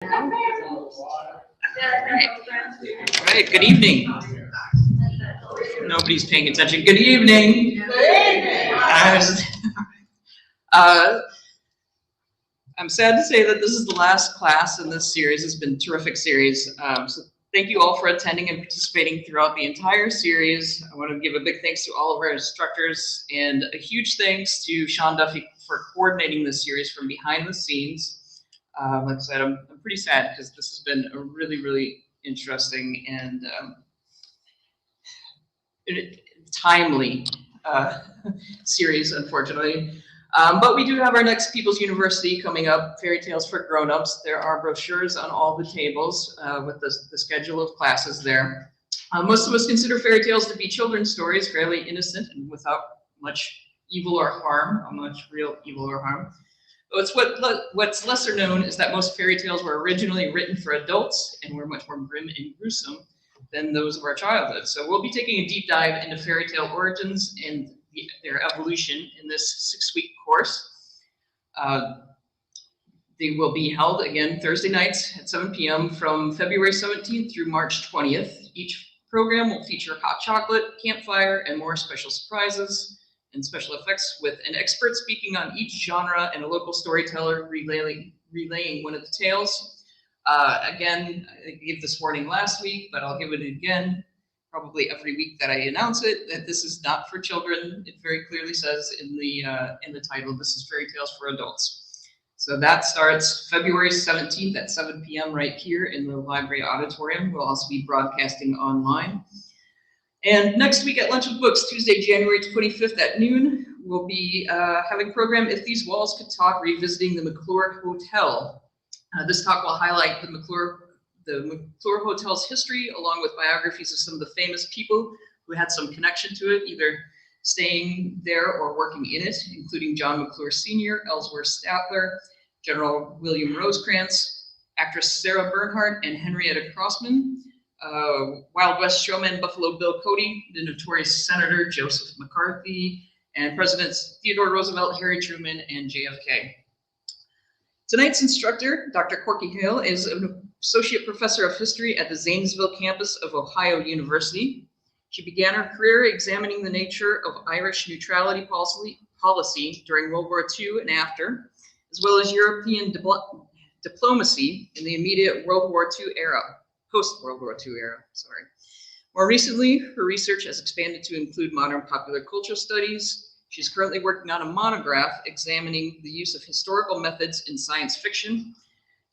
All right, good evening. Nobody's paying attention. Good evening. I'm sad to say that this is the last class in this series. It's been a terrific series. So thank you all for attending and participating throughout the entire series. I want to give a big thanks to all of our instructors and a huge thanks to Sean Duffy for coordinating this series from behind the scenes. Like I said, I'm pretty sad because this has been a really interesting and timely series, unfortunately. But we do have our next People's University coming up, Fairy Tales for Grown-Ups. There are brochures on all the tables with the schedule of classes there. Most of us consider fairy tales to be children's stories, fairly innocent and without much evil or harm, much real evil or harm. What's lesser known is that most fairy tales were originally written for adults and were much more grim and gruesome than those of our childhood. So we'll be taking a deep dive into fairy tale origins and their evolution in this 6-week course. They will be held again Thursday nights at 7 p.m. from February 17th through March 20th. Each program will feature hot chocolate, campfire, and more special surprises and special effects with an expert speaking on each genre and a local storyteller relaying one of the tales. Again, I gave this warning last week, but I'll give it again, probably every week that I announce it, that this is not for children. It very clearly says in the title, this is Fairy Tales for Adults. So that starts February 17th at 7 p.m. right here in the library auditorium. We'll also be broadcasting online. And next week at Lunch with Books, Tuesday, January 25th at noon, we'll be having a program, If These Walls Could Talk, revisiting the McClure Hotel. This talk will highlight the McClure Hotel's history, along with biographies of some of the famous people who had some connection to it, either staying there or working in it, including John McClure Sr., Ellsworth Statler, General William Rosecrans, actress Sarah Bernhardt, and Henrietta Crossman, Wild West showman Buffalo Bill Cody, the notorious Senator Joseph McCarthy, and Presidents Theodore Roosevelt, Harry Truman, and JFK. Tonight's instructor, Dr. Korcaighe Hale, is an associate professor of history at the Zanesville campus of Ohio University. She began her career examining the nature of Irish neutrality policy during World War II and after, as well as European diplomacy in the immediate World War II era. Post-World War II era, sorry. More recently, her research has expanded to include modern popular culture studies. She's currently working on a monograph examining the use of historical methods in science fiction.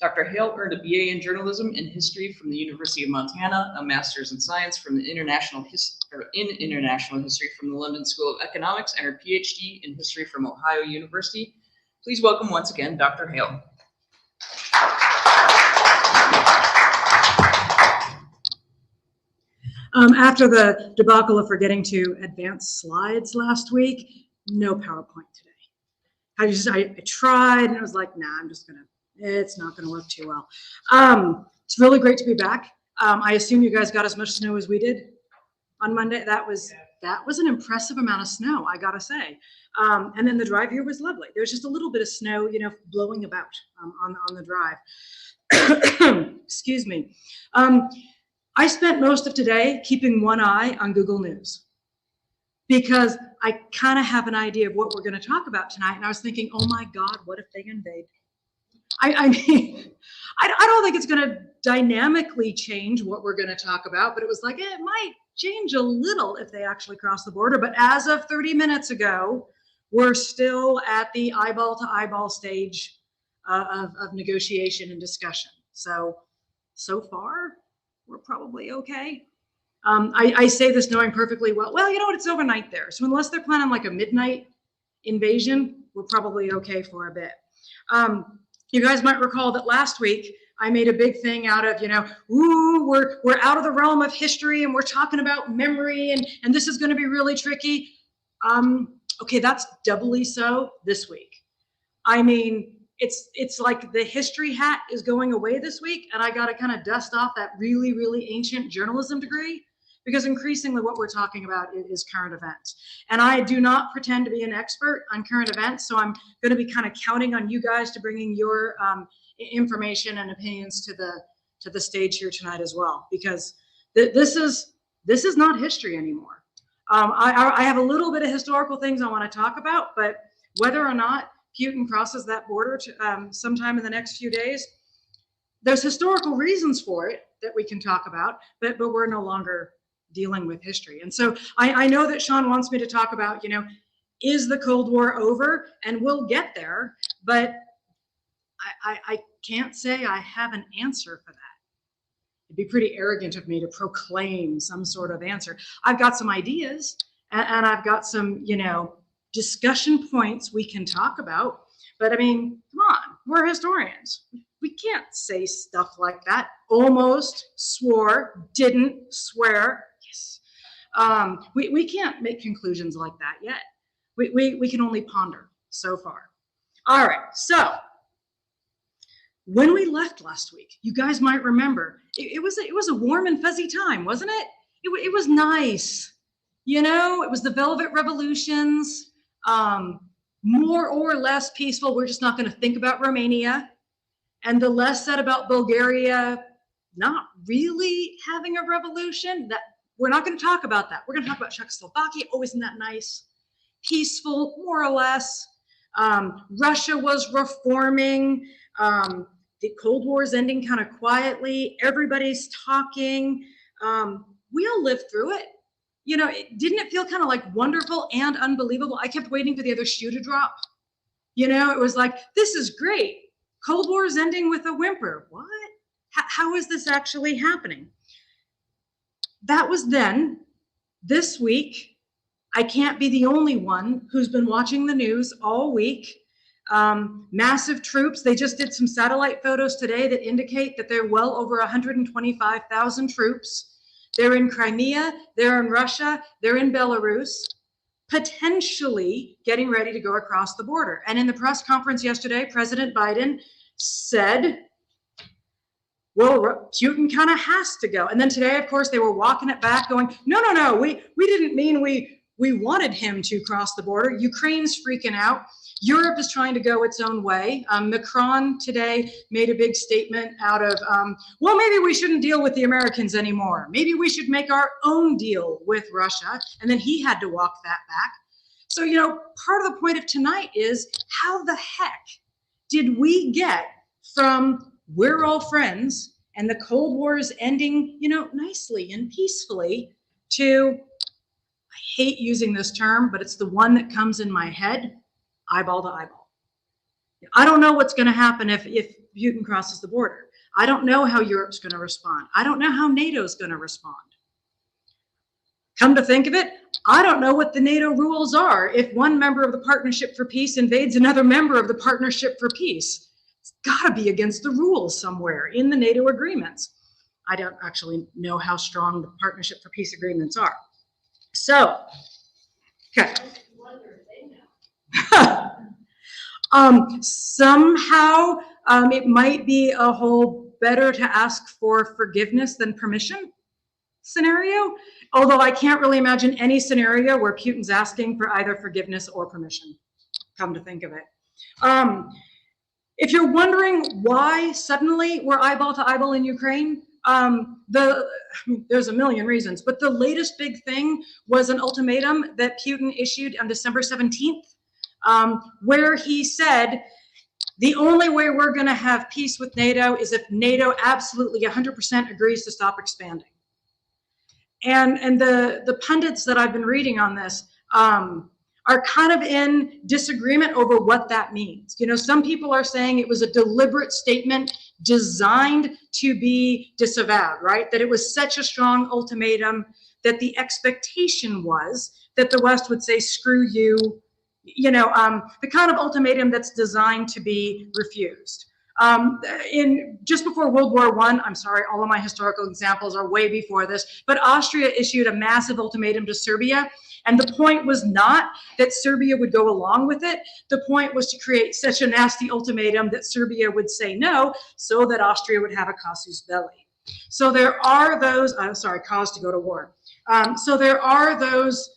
Dr. Hale earned a BA in journalism and history from the University of Montana, a master's in science from the international history from the London School of Economics, and her PhD in history from Ohio University. Please welcome once again, Dr. Hale. After the debacle of forgetting to advance slides last week, no PowerPoint today. I tried and I was like, nah, it's not gonna work too well. It's really great to be back. I assume you guys got as much snow as we did on Monday. That was an impressive amount of snow, I gotta say. And then the drive here was lovely. There's just a little bit of snow, blowing about on the drive. Excuse me. I spent most of today keeping one eye on Google News because I kind of have an idea of what we're going to talk about tonight. And I was thinking, oh my God, what if they invade? I mean, I don't think it's going to dynamically change what we're going to talk about, but it was like, it might change a little if they actually cross the border. But as of 30 minutes ago, we're still at the eyeball to eyeball stage of negotiation and discussion. So far, we're probably okay. I say this knowing perfectly well, it's overnight there. So unless they're planning like a midnight invasion, we're probably okay for a bit. You guys might recall that last week, I made a big thing out of, we're out of the realm of history and we're talking about memory and this is gonna be really tricky. Okay, that's doubly so this week. I mean, it's like the history hat is going away this week and I got to kind of dust off that really ancient journalism degree because increasingly what we're talking about is current events. And I do not pretend to be an expert on current events, so I'm going to be kind of counting on you guys to bring in your information and opinions to the stage here tonight as well, because this is not history anymore. I have a little bit of historical things I want to talk about, but whether or not Putin crosses that border sometime in the next few days, there's historical reasons for it that we can talk about, but we're no longer dealing with history. And so I know that Sean wants me to talk about, is the Cold War over? And we'll get there, but I can't say I have an answer for that. It'd be pretty arrogant of me to proclaim some sort of answer. I've got some ideas and I've got some, discussion points we can talk about. But I mean, come on, we're historians. We can't say stuff like that. Almost swore, didn't swear. Yes. We can't make conclusions like that yet. We can only ponder so far. All right, so when we left last week, you guys might remember, it was a warm and fuzzy time, wasn't it? It was nice. It was the Velvet Revolutions, more or less peaceful. We're just not going to think about Romania. And the less said about Bulgaria not really having a revolution, that we're not going to talk about that. We're going to talk about Czechoslovakia. Oh, isn't that nice? Peaceful, more or less. Russia was reforming. The Cold War is ending kind of quietly. Everybody's talking. We all lived through it. Didn't it feel kind of like wonderful and unbelievable? I kept waiting for the other shoe to drop. It was like, this is great. Cold War is ending with a whimper. What? How is this actually happening? That was then. This week, I can't be the only one who's been watching the news all week. Massive troops. They just did some satellite photos today that indicate that they're well over 125,000 troops. They're in Crimea, they're in Russia, they're in Belarus, potentially getting ready to go across the border. And in the press conference yesterday, President Biden said, well, Putin kind of has to go. And then today, of course, they were walking it back going, no, we didn't mean we wanted him to cross the border. Ukraine's freaking out. Europe is trying to go its own way. Macron today made a big statement out of, well, maybe we shouldn't deal with the Americans anymore. Maybe we should make our own deal with Russia. And then he had to walk that back. So, part of the point of tonight is how the heck did we get from we're all friends and the Cold War is ending, nicely and peacefully to, I hate using this term, but it's the one that comes in my head, eyeball to eyeball. I don't know what's going to happen if Putin crosses the border. I don't know how Europe's going to respond. I don't know how NATO's going to respond. Come to think of it, I don't know what the NATO rules are if one member of the Partnership for Peace invades another member of the Partnership for Peace. It's got to be against the rules somewhere in the NATO agreements. I don't actually know how strong the Partnership for Peace agreements are. So, okay. Somehow it might be a whole better to ask for forgiveness than permission scenario, although I can't really imagine any scenario where Putin's asking for either forgiveness or permission, come to think of it. If you're wondering why suddenly we're eyeball to eyeball in Ukraine, there's a million reasons, but the latest big thing was an ultimatum that Putin issued on December 17th, where he said, the only way we're going to have peace with NATO is if NATO absolutely 100% agrees to stop expanding. And the pundits that I've been reading on this are kind of in disagreement over what that means. Some people are saying it was a deliberate statement designed to be disavowed, right? That it was such a strong ultimatum that the expectation was that the West would say, screw you, the kind of ultimatum that's designed to be refused. In just before World War I, I'm sorry, all of my historical examples are way before this, but Austria issued a massive ultimatum to Serbia. And the point was not that Serbia would go along with it. The point was to create such a nasty ultimatum that Serbia would say no, so that Austria would have a casus belli. So there are those, cause to go to war. So there are those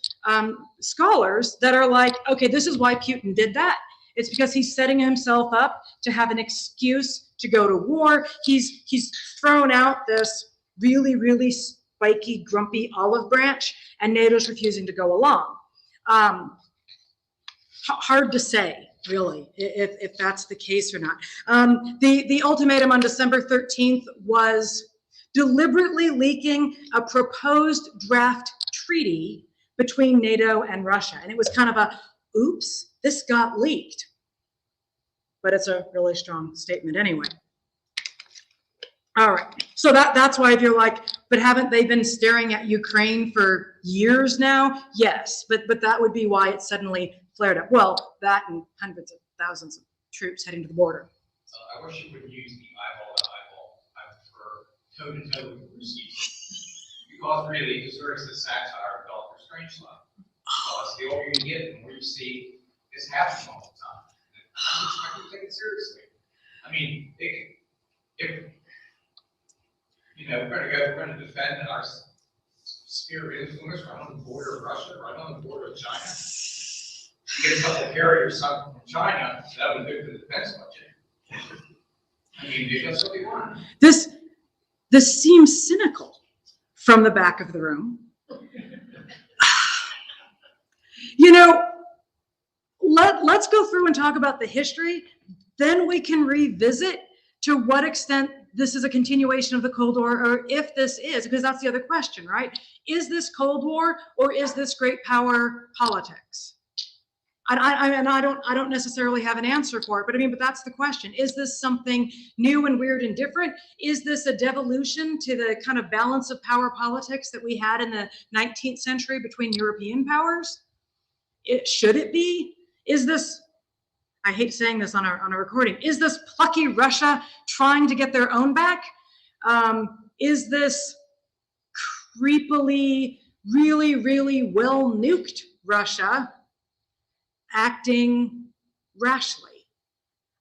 scholars that are like, okay, this is why Putin did that. It's because he's setting himself up to have an excuse to go to war. He's thrown out this really, really spiky, grumpy olive branch, and NATO's refusing to go along. Hard to say, really, if that's the case or not. The ultimatum on December 13th was deliberately leaking a proposed draft treaty between NATO and Russia. And it was kind of a, oops, this got leaked. But it's a really strong statement anyway. All right, so that's why if you're like, but haven't they been staring at Ukraine for years now? Yes, but that would be why it suddenly flared up. Well, that and hundreds of thousands of troops heading to the border. I wish you would use the eyeball to eyeball. I prefer toe-to-toe with the receiver. Because really, it deserves the satire of Dr. Strangelove. Because the older you get, the more you see this happening all the time. I'm expected to take it seriously. I mean, if you know, we're going to defend our sphere of influence right on the border of Russia, right on the border of China. You get a couple of carriers from China, that would do the defense budget. I mean, that's what they want. This seems cynical from the back of the room. You know, let's go through and talk about the history. Then we can revisit to what extent this is a continuation of the Cold War, or if this is, because that's the other question, right? Is this Cold War, or is this great power politics? I don't necessarily have an answer for it, but I mean, but that's the question. Is this something new and weird and different? Is this a devolution to the kind of balance of power politics that we had in the 19th century between European powers? Should it be? Is this, I hate saying this on a recording, is this plucky Russia trying to get their own back? Is this creepily, really, really well nuked Russia acting rashly?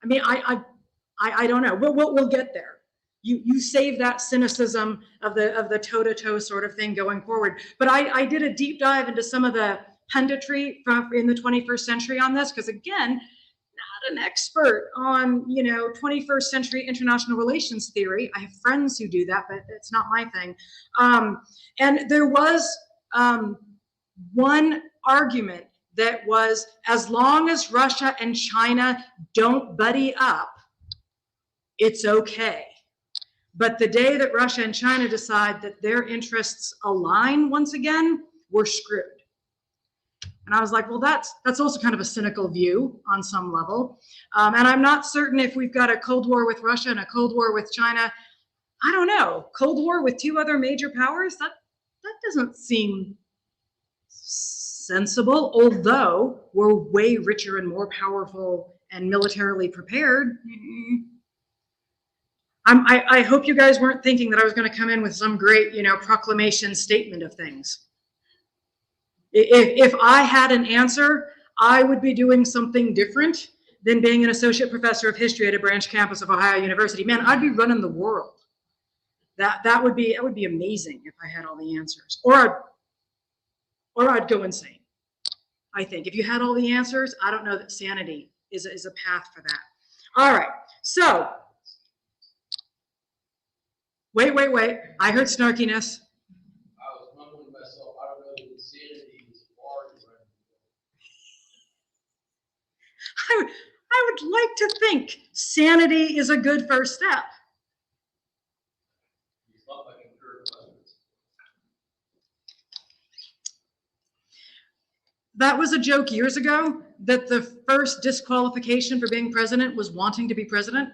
I mean, I don't know. We'll get there. You save that cynicism of the toe-to-toe sort of thing going forward. But I did a deep dive into some of the punditry in the 21st century on this, because again, not an expert on 21st century international relations theory. I have friends who do that, but it's not my thing. And there was one argument that was, as long as Russia and China don't buddy up, it's okay. But the day that Russia and China decide that their interests align once again, we're screwed. And I was like, well, that's also kind of a cynical view on some level. And I'm not certain if we've got a Cold War with Russia and a Cold War with China. I don't know. Cold War with two other major powers? That doesn't seem sensible, although we're way richer and more powerful and militarily prepared. I hope you guys weren't thinking that I was going to come in with some great, proclamation statement of things. If I had an answer, I would be doing something different than being an associate professor of history at a branch campus of Ohio University. Man, I'd be running the world. That would be amazing if I had all the answers, or I'd go insane. I think if you had all the answers, I don't know that sanity is a path for that. All right, so wait. I heard snarkiness. I was wondering to myself, I don't know that insanity is far away. I would like to think sanity is a good first step. That was a joke years ago, that the first disqualification for being president was wanting to be president.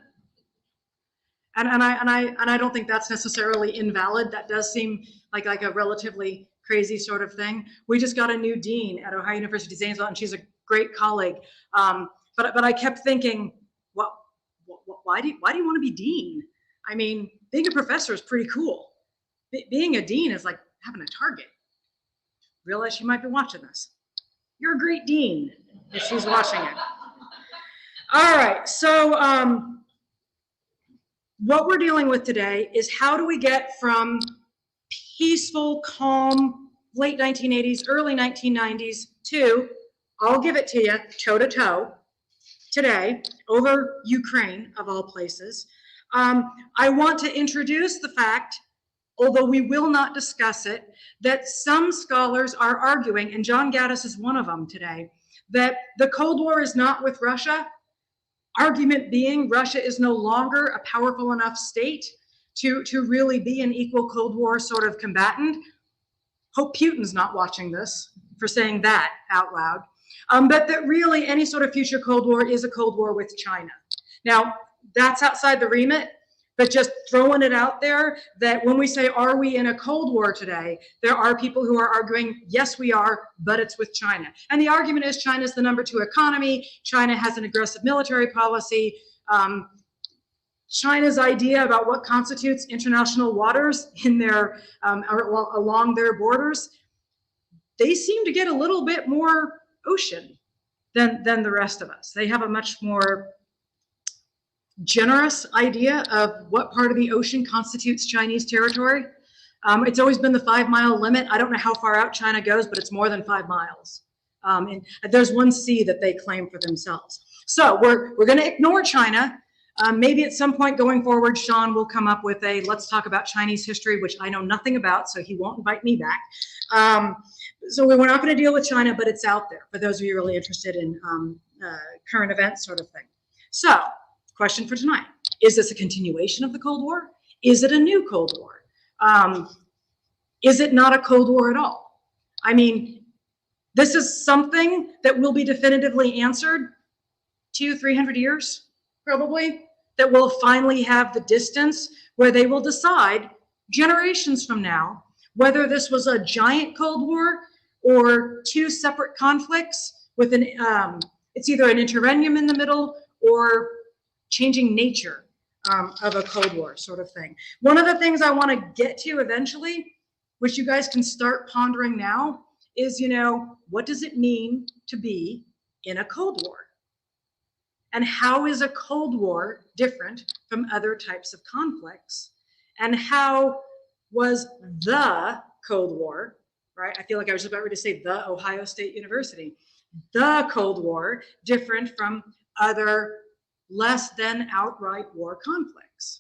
And I don't think that's necessarily invalid. That does seem like a relatively crazy sort of thing. We just got a new dean at Ohio University Zanesville, and she's a great colleague. But I kept thinking, why do you want to be dean? I mean, being a professor is pretty cool. Being a dean is like having a target. Realize she might be watching this. You're a great dean if she's watching it. All right, so what we're dealing with today is how do we get from peaceful, calm, late 1980s, early 1990s to, I'll give it to you, toe-to-toe today over Ukraine, of all places. I want to introduce the fact, although we will not discuss it, that some scholars are arguing, and John Gaddis is one of them today, that the Cold War is not with Russia. Argument being, Russia is no longer a powerful enough state to really be an equal Cold War sort of combatant. Hope Putin's not watching this for saying that out loud. But that really any sort of future Cold War is a Cold War with China. Now, that's outside the remit, but just throwing it out there that when we say, are we in a Cold War today, there are people who are arguing, yes, we are, but it's with China. And the argument is China is the #2 economy. China has an aggressive military policy. China's idea about what constitutes international waters in their, along their borders, they seem to get a little bit more ocean than the rest of us. They have a much more generous idea of what part of the ocean constitutes Chinese territory. It's always been the 5-mile limit. I don't know how far out China goes, but it's more than 5 miles. And there's one sea that they claim for themselves. So we're going to ignore China. Maybe at some point going forward, Sean will come up with a let's talk about Chinese history, which I know nothing about, so he won't invite me back. So we're not going to deal with China, but it's out there for those of you really interested in current events sort of thing. So, question for tonight. Is this a continuation of the Cold War? Is it a new Cold War? Is it not a Cold War at all? I mean, this is something that will be definitively answered 200-300 years, probably, that will finally have the distance where they will decide generations from now whether this was a giant Cold War or two separate conflicts with an, it's either an interregnum in the middle or changing nature of a Cold War sort of thing. One of the things I want to get to eventually, which you guys can start pondering now, is, you know, what does it mean to be in a Cold War? And how is a Cold War different from other types of conflicts? And how was the Cold War, right? I feel like I was just about ready to say the Ohio State University, the Cold War different from other less than outright war conflicts,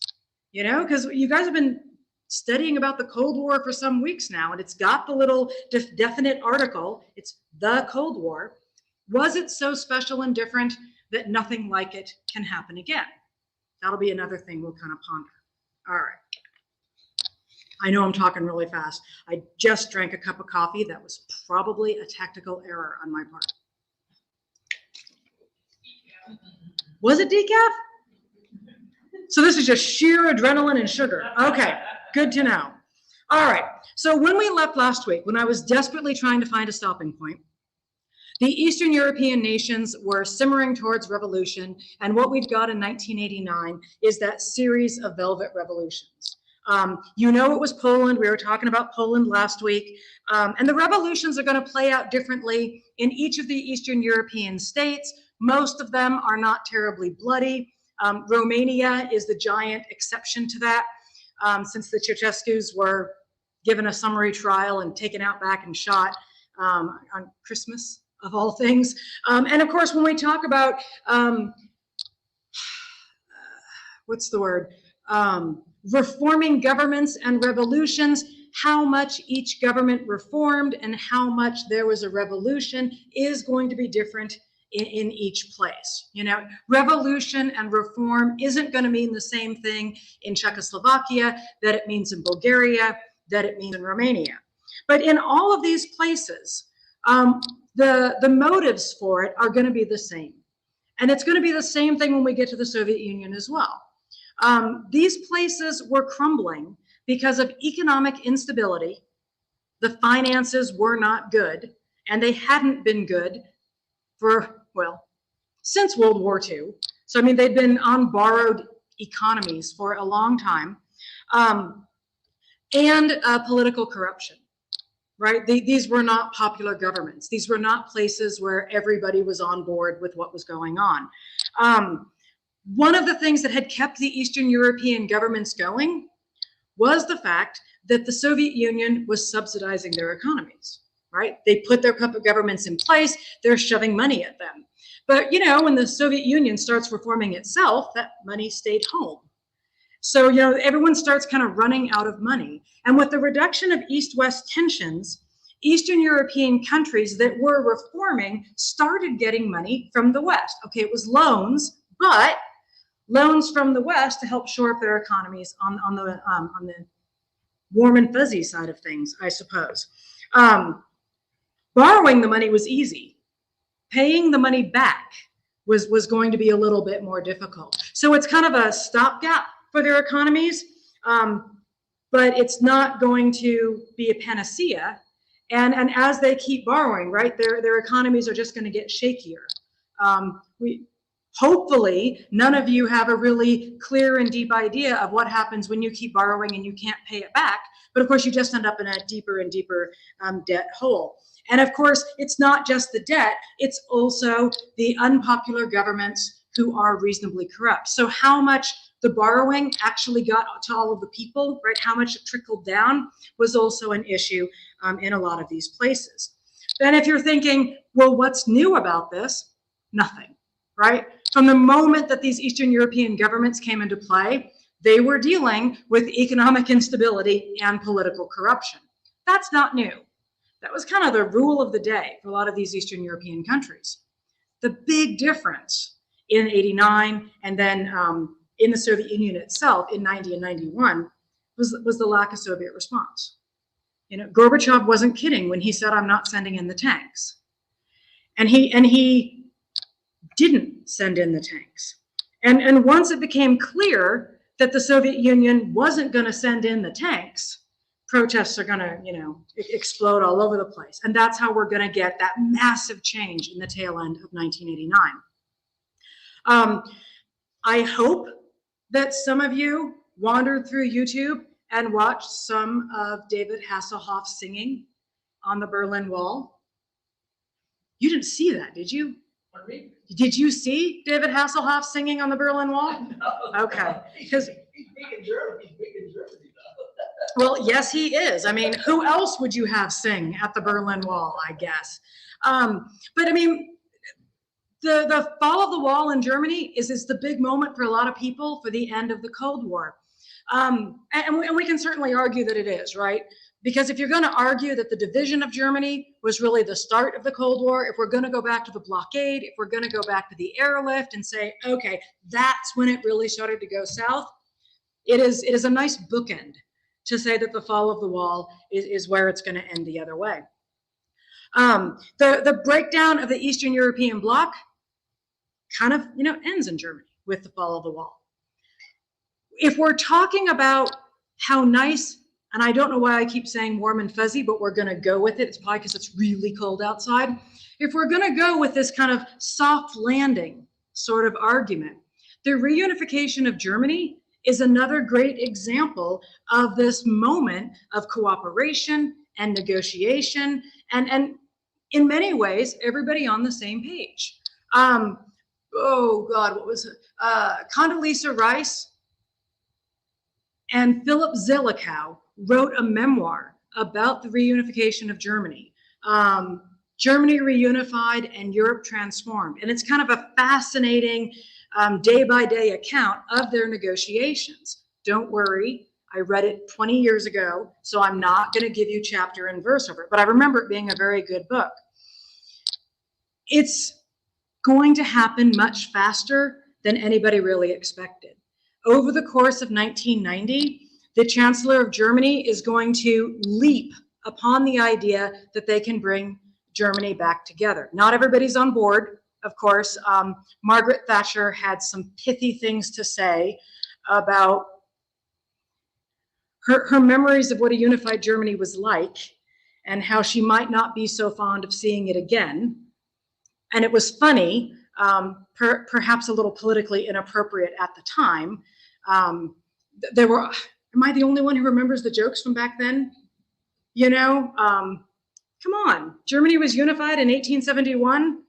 you know, because you guys have been studying about the Cold War for some weeks now, and it's got the little definite article. It's the Cold War. Was it so special and different that nothing like it can happen again? That'll be another thing we'll kind of ponder. All right. I know I'm talking really fast. I just drank a cup of coffee. That was probably a tactical error on my part. Was it decaf? So this is just sheer adrenaline and sugar. Okay, good to know. All right, so when we left last week, when I was desperately trying to find a stopping point, the Eastern European nations were simmering towards revolution, and what we've got in 1989 is that series of velvet revolutions. You know, it was Poland. We were talking about Poland last week. And the revolutions are going to play out differently in each of the Eastern European states. Most of them are not terribly bloody. Romania is the giant exception to that, since the Ceausescus were given a summary trial and taken out back and shot on Christmas, of all things. And of course, when we talk about, what's the word? Reforming governments and revolutions, how much each government reformed and how much there was a revolution is going to be different in each place. You know, revolution and reform isn't going to mean the same thing in Czechoslovakia that it means in Bulgaria, that it means in Romania. But in all of these places, the motives for it are going to be the same. And it's going to be the same thing when we get to the Soviet Union as well. These places were crumbling because of economic instability. The finances were not good, and they hadn't been good for, well, since World War II. So, I mean, they'd been on borrowed economies for a long time. And political corruption, right? These were not popular governments. These were not places where everybody was on board with what was going on. One of the things that had kept the Eastern European governments going was the fact that the Soviet Union was subsidizing their economies, right? They put their puppet governments in place, they're shoving money at them. But, you know, when the Soviet Union starts reforming itself, that money stayed home. So, everyone starts kind of running out of money. And with the reduction of East-West tensions, Eastern European countries that were reforming started getting money from the West. Okay, it was loans, but loans from the West to help shore up their economies on the warm and fuzzy side of things, I suppose. Borrowing the money was easy. Paying the money back was going to be a little bit more difficult. So it's kind of a stopgap for their economies, but it's not going to be a panacea. And as they keep borrowing, right, their economies are just going to get shakier. Hopefully, none of you have a really clear and deep idea of what happens when you keep borrowing and you can't pay it back. But of course, you just end up in a deeper and deeper debt hole. And of course, it's not just the debt, it's also the unpopular governments who are reasonably corrupt. So how much the borrowing actually got to all of the people, right? How much it trickled down was also an issue in a lot of these places. Then if you're thinking, well, what's new about this? Nothing, right? From the moment that these Eastern European governments came into play, they were dealing with economic instability and political corruption. That's not new. That was kind of the rule of the day for a lot of these Eastern European countries. The big difference in '89 and then in the Soviet Union itself in '90 and '91 was the lack of Soviet response. Gorbachev wasn't kidding when he said, "I'm not sending in the tanks," and he didn't send in the tanks. And once it became clear that the Soviet Union wasn't going to send in the tanks, protests are going to, explode all over the place. And that's how we're going to get that massive change in the tail end of 1989. I hope that some of you wandered through YouTube and watched some of David Hasselhoff singing on the Berlin Wall. You didn't see that, did you? Pardon me? Did you see David Hasselhoff singing on the Berlin Wall? No. Okay. He's big in Germany. He's big in Germany, though. Well, yes, he is. I mean, who else would you have sing at the Berlin Wall, I guess? But I mean, the fall of the wall in Germany is the big moment for a lot of people for the end of the Cold War. And we can certainly argue that it is, right? Because if you're going to argue that the division of Germany was really the start of the Cold War, if we're going to go back to the blockade, if we're going to go back to the airlift and say, okay, that's when it really started to go south, it is a nice bookend to say that the fall of the wall is where it's going to end the other way. The breakdown of the Eastern European bloc kind of, ends in Germany with the fall of the wall. If we're talking about how nice, and I don't know why I keep saying warm and fuzzy, but we're going to go with it. It's probably because it's really cold outside. If we're going to go with this kind of soft landing sort of argument, the reunification of Germany is another great example of this moment of cooperation and negotiation, and in many ways, everybody on the same page. Oh God, what was it? Condoleezza Rice and Philip Zelikow wrote a memoir about the reunification of Germany. Germany reunified and Europe transformed. And it's kind of a fascinating day-by-day account of their negotiations. Don't worry, I read it 20 years ago, so I'm not going to give you chapter and verse over it, but I remember it being a very good book. It's going to happen much faster than anybody really expected. Over the course of 1990, the Chancellor of Germany is going to leap upon the idea that they can bring Germany back together. Not everybody's on board, of course. Margaret Thatcher had some pithy things to say about her memories of what a unified Germany was like and how she might not be so fond of seeing it again. And it was funny, perhaps a little politically inappropriate at the time. There were, am I the only one who remembers the jokes from back then? Come on, Germany was unified in 1871.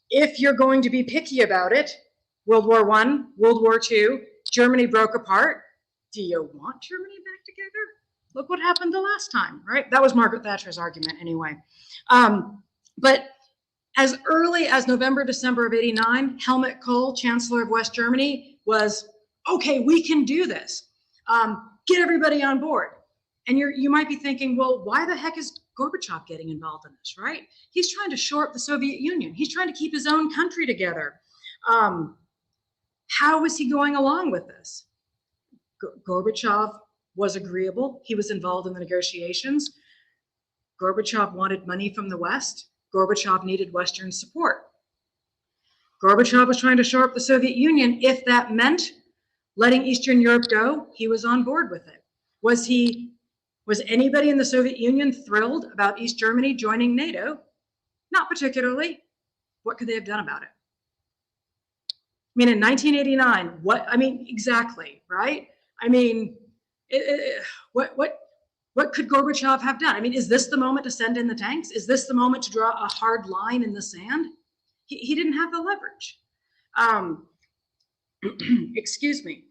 If you're going to be picky about it, World War I, World War II, Germany broke apart. Do you want Germany back together? Look what happened the last time, right? That was Margaret Thatcher's argument anyway. But as early as November, December of '89, Helmut Kohl, Chancellor of West Germany, was okay, we can do this. Get everybody on board. And you might be thinking, well, why the heck is Gorbachev getting involved in this, right? He's trying to shore up the Soviet Union. He's trying to keep his own country together. How is he going along with this? Gorbachev was agreeable. He was involved in the negotiations. Gorbachev wanted money from the West. Gorbachev needed Western support. Gorbachev was trying to shore up the Soviet Union. If that meant letting Eastern Europe go, he was on board with it. Was anybody in the Soviet Union thrilled about East Germany joining NATO? Not particularly. What could they have done about it? I mean, in 1989, exactly, right? I mean, what could Gorbachev have done? I mean, is this the moment to send in the tanks? Is this the moment to draw a hard line in the sand? He didn't have the leverage. Excuse me.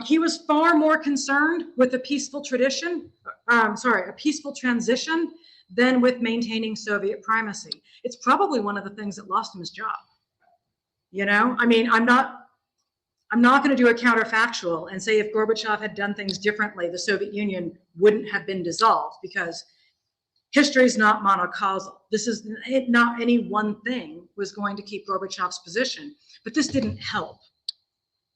He was far more concerned with a peaceful transition than with maintaining Soviet primacy. It's probably one of the things that lost him his job. You know, I mean, I'm not going to do a counterfactual and say if Gorbachev had done things differently, the Soviet Union wouldn't have been dissolved, because history is not monocausal. This is not any one thing was going to keep Gorbachev's position, but this didn't help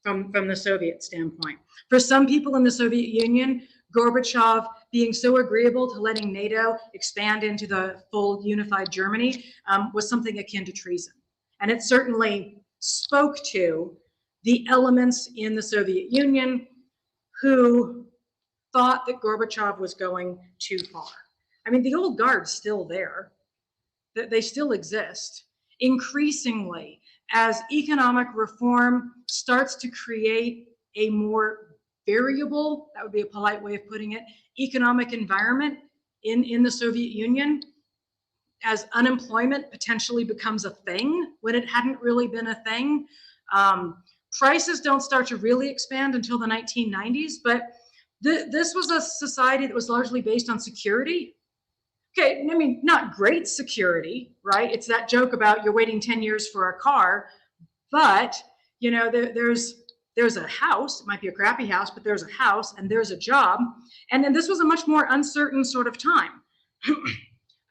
from the Soviet standpoint. For some people in the Soviet Union, Gorbachev being so agreeable to letting NATO expand into the full unified Germany was something akin to treason. And it certainly spoke to the elements in the Soviet Union who thought that Gorbachev was going too far. I mean, the old guard's still there. They still exist. Increasingly, as economic reform starts to create a more variable, that would be a polite way of putting it, economic environment in the Soviet Union, as unemployment potentially becomes a thing when it hadn't really been a thing. Prices don't start to really expand until the 1990s, but this was a society that was largely based on security. Okay, I mean, not great security, right? It's that joke about you're waiting 10 years for a car, but you know, there's a house, it might be a crappy house, but there's a house and there's a job. And then this was a much more uncertain sort of time.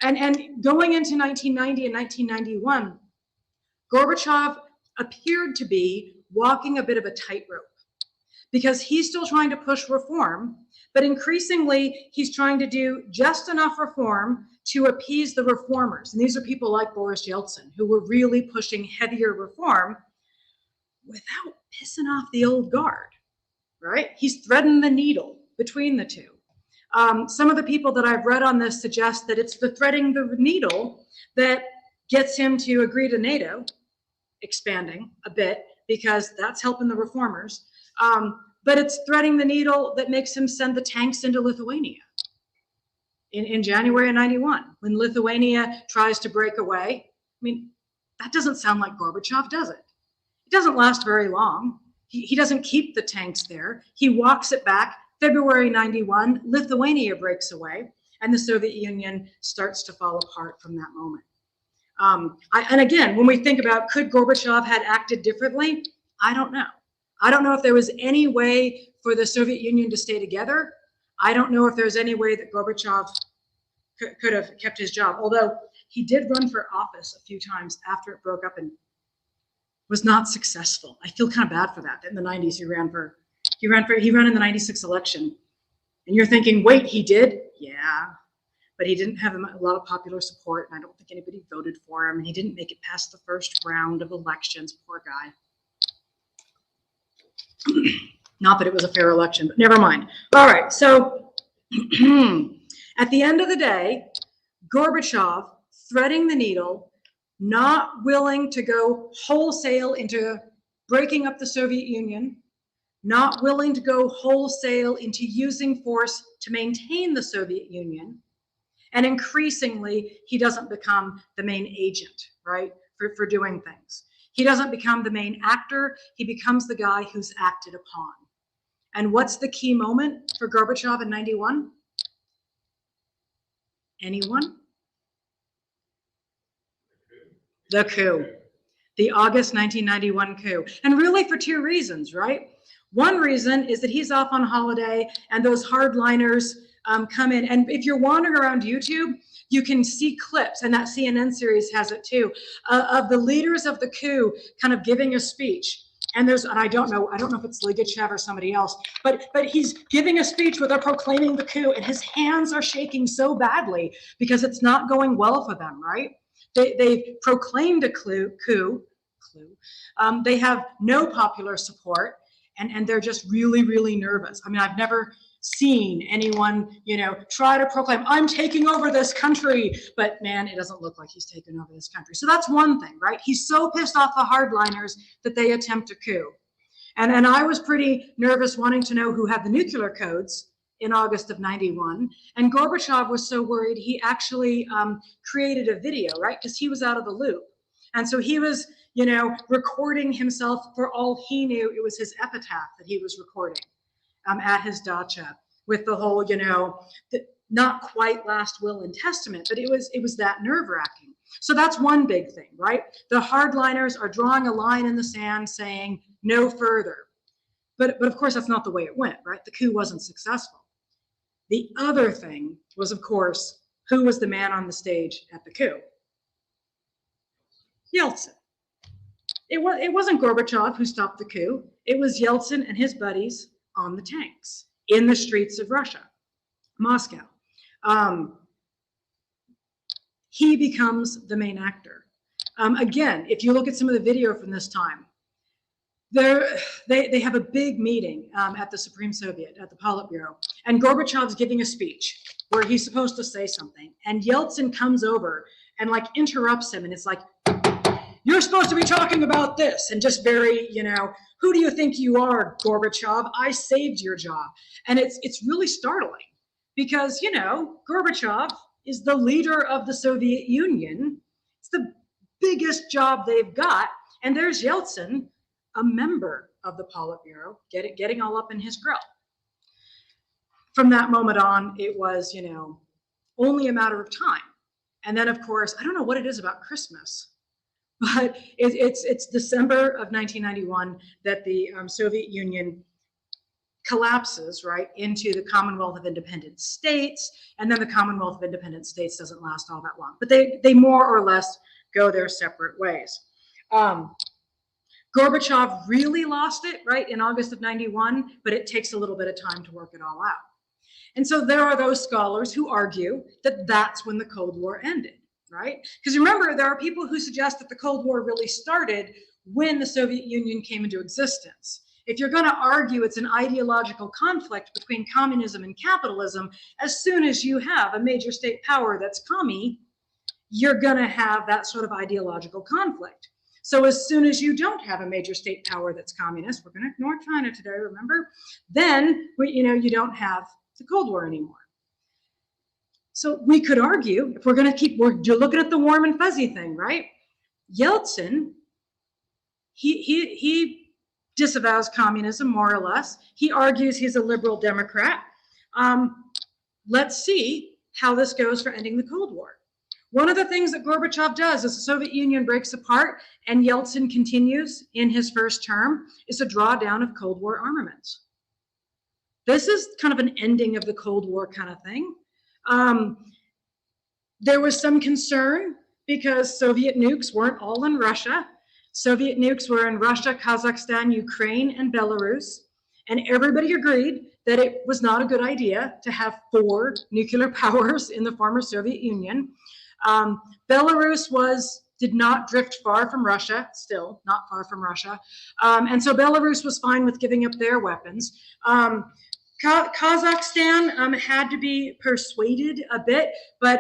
And going into 1990 and 1991, Gorbachev appeared to be walking a bit of a tightrope, because he's still trying to push reform, but increasingly he's trying to do just enough reform to appease the reformers. And these are people like Boris Yeltsin, who were really pushing heavier reform without pissing off the old guard, right? He's threading the needle between the two. Some of the people that I've read on this suggest that it's the threading the needle that gets him to agree to NATO expanding a bit, because that's helping the reformers. But it's threading the needle that makes him send the tanks into Lithuania in January of 91, when Lithuania tries to break away. I mean, that doesn't sound like Gorbachev, does it? It doesn't last very long. He doesn't keep the tanks there. He walks it back. February 91, Lithuania breaks away, and the Soviet Union starts to fall apart from that moment. And again, when we think about could Gorbachev had acted differently, I don't know. I don't know if there was any way for the Soviet Union to stay together. I don't know if there's any way that Gorbachev could have kept his job, although he did run for office a few times after it broke up and was not successful. I feel kind of bad for that. In the 90s, he ran in the 96 election. And you're thinking, wait, he did? Yeah. But he didn't have a lot of popular support, and I don't think anybody voted for him, and he didn't make it past the first round of elections. Poor guy. Not that it was a fair election, but never mind. All right, so at the end of the day, Gorbachev threading the needle, not willing to go wholesale into breaking up the Soviet Union, not willing to go wholesale into using force to maintain the Soviet Union. And increasingly, he doesn't become the main agent, right, for doing things. He doesn't become the main actor. He becomes the guy who's acted upon. And what's the key moment for Gorbachev in 91? Anyone? The coup. The August 1991 coup. And really for two reasons, right? One reason is that he's off on holiday and those hardliners come in. And if you're wandering around YouTube, you can see clips, and that CNN series has it too, of the leaders of the coup kind of giving a speech. And I don't know if it's Legacies or somebody else, but he's giving a speech where they're proclaiming the coup, and his hands are shaking so badly because it's not going well for them, right? They've proclaimed a coup. They have no popular support, and they're just really, really nervous. I mean, I've never seen anyone, try to proclaim, I'm taking over this country, but man, it doesn't look like he's taken over this country. So that's one thing, right? He's so pissed off the hardliners that they attempt a coup. And I was pretty nervous wanting to know who had the nuclear codes in August of 91. And Gorbachev was so worried, he actually created a video, right? Because he was out of the loop. And so he was, recording himself. For all he knew, it was his epitaph that he was recording at his dacha with the whole, not quite last will and testament, but it was that nerve-wracking. So that's one big thing, right? The hardliners are drawing a line in the sand saying no further. But of course, that's not the way it went, right? The coup wasn't successful. The other thing was, of course, who was the man on the stage at the coup? Yeltsin. It wasn't Gorbachev who stopped the coup. It was Yeltsin and his buddies on the tanks in the streets of Russia, Moscow. He becomes the main actor. Again, if you look at some of the video from this time, they have a big meeting at the Supreme Soviet, at the Politburo, and Gorbachev's giving a speech where he's supposed to say something, and Yeltsin comes over and interrupts him, and it's like, you're supposed to be talking about this, and just very, who do you think you are, Gorbachev? I saved your job. And it's really startling because, Gorbachev is the leader of the Soviet Union. It's the biggest job they've got. And there's Yeltsin, a member of the Politburo, getting all up in his grill. From that moment on, it was, only a matter of time. And then, of course, I don't know what it is about Christmas, but it's December of 1991 that the Soviet Union collapses, right, into the Commonwealth of Independent States, and then the Commonwealth of Independent States doesn't last all that long, but they more or less go their separate ways. Gorbachev really lost it, right, in August of 91, but it takes a little bit of time to work it all out. And so there are those scholars who argue that that's when the Cold War ended. Right? Because remember, there are people who suggest that the Cold War really started when the Soviet Union came into existence. If you're going to argue it's an ideological conflict between communism and capitalism, as soon as you have a major state power that's commie, you're going to have that sort of ideological conflict. So as soon as you don't have a major state power that's communist, we're going to ignore China today, remember? Then, you don't have the Cold War anymore. So we could argue, if we're going to we're looking at the warm and fuzzy thing, right? Yeltsin, he disavows communism, more or less. He argues he's a liberal Democrat. Let's see how this goes for ending the Cold War. One of the things that Gorbachev does as the Soviet Union breaks apart and Yeltsin continues in his first term is a drawdown of Cold War armaments. This is kind of an ending of the Cold War kind of thing. There was some concern because Soviet nukes weren't all in Russia. Soviet nukes were in Russia, Kazakhstan, Ukraine, and Belarus. And everybody agreed that it was not a good idea to have 4 nuclear powers in the former Soviet Union. Belarus did not drift far from Russia, still not far from Russia. And so Belarus was fine with giving up their weapons. Kazakhstan had to be persuaded a bit, but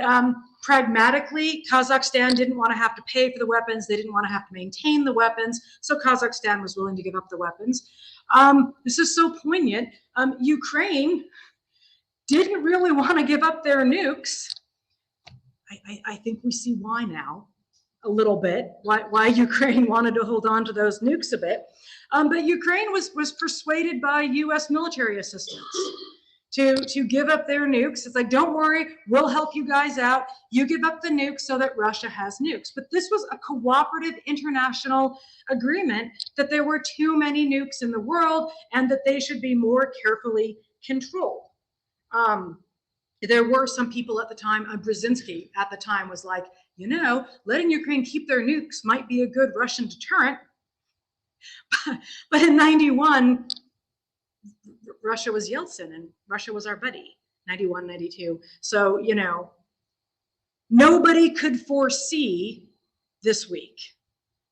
pragmatically, Kazakhstan didn't want to have to pay for the weapons. They didn't want to have to maintain the weapons. So Kazakhstan was willing to give up the weapons. This is so poignant. Ukraine didn't really want to give up their nukes. I think we see why now, a little bit, why Ukraine wanted to hold on to those nukes a bit. But Ukraine was persuaded by U.S. military assistance. to give up their nukes. It's like, don't worry, we'll help you guys out. You give up the nukes so that Russia has nukes. But this was a cooperative international agreement that there were too many nukes in the world and that they should be more carefully controlled. There were some people at the time, Brzezinski at the time was like, you know, letting Ukraine keep their nukes might be a good Russian deterrent. But in 91, Russia was Yeltsin and Russia was our buddy, 91, 92. So, you know, nobody could foresee this week.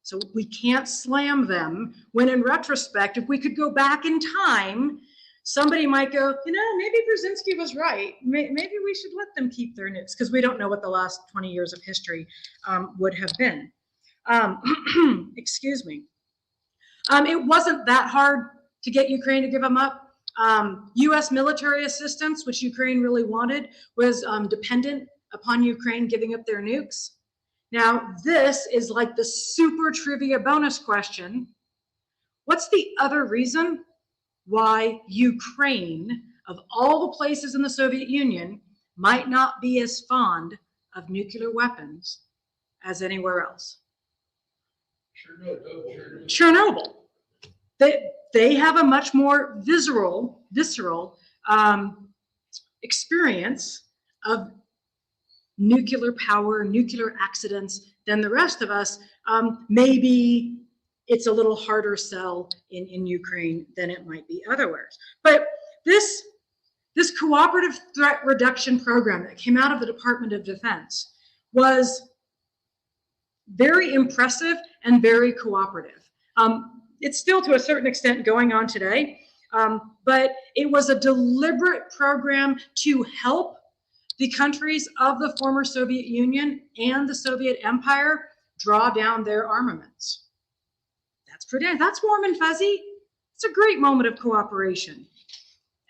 So we can't slam them when in retrospect, if we could go back in time, somebody might go, you know, maybe Brzezinski was right. Maybe we should let them keep their nukes because we don't know what the last 20 years of history would have been. Excuse me. It wasn't that hard to get Ukraine to give them up. U.S. military assistance, which Ukraine really wanted, was dependent upon Ukraine giving up their nukes. Now, this is like the super trivia bonus question. What's the other reason why Ukraine, of all the places in the Soviet Union, might not be as fond of nuclear weapons as anywhere else? Chernobyl. They have a much more visceral experience of nuclear power, nuclear accidents than the rest of us. Maybe it's a little harder sell in Ukraine than it might be otherwise. But this cooperative threat reduction program that came out of the Department of Defense was very impressive and very cooperative. It's still to a certain extent going on today, but it was a deliberate program to help the countries of the former Soviet Union and the Soviet Empire draw down their armaments. That's warm and fuzzy. It's a great moment of cooperation.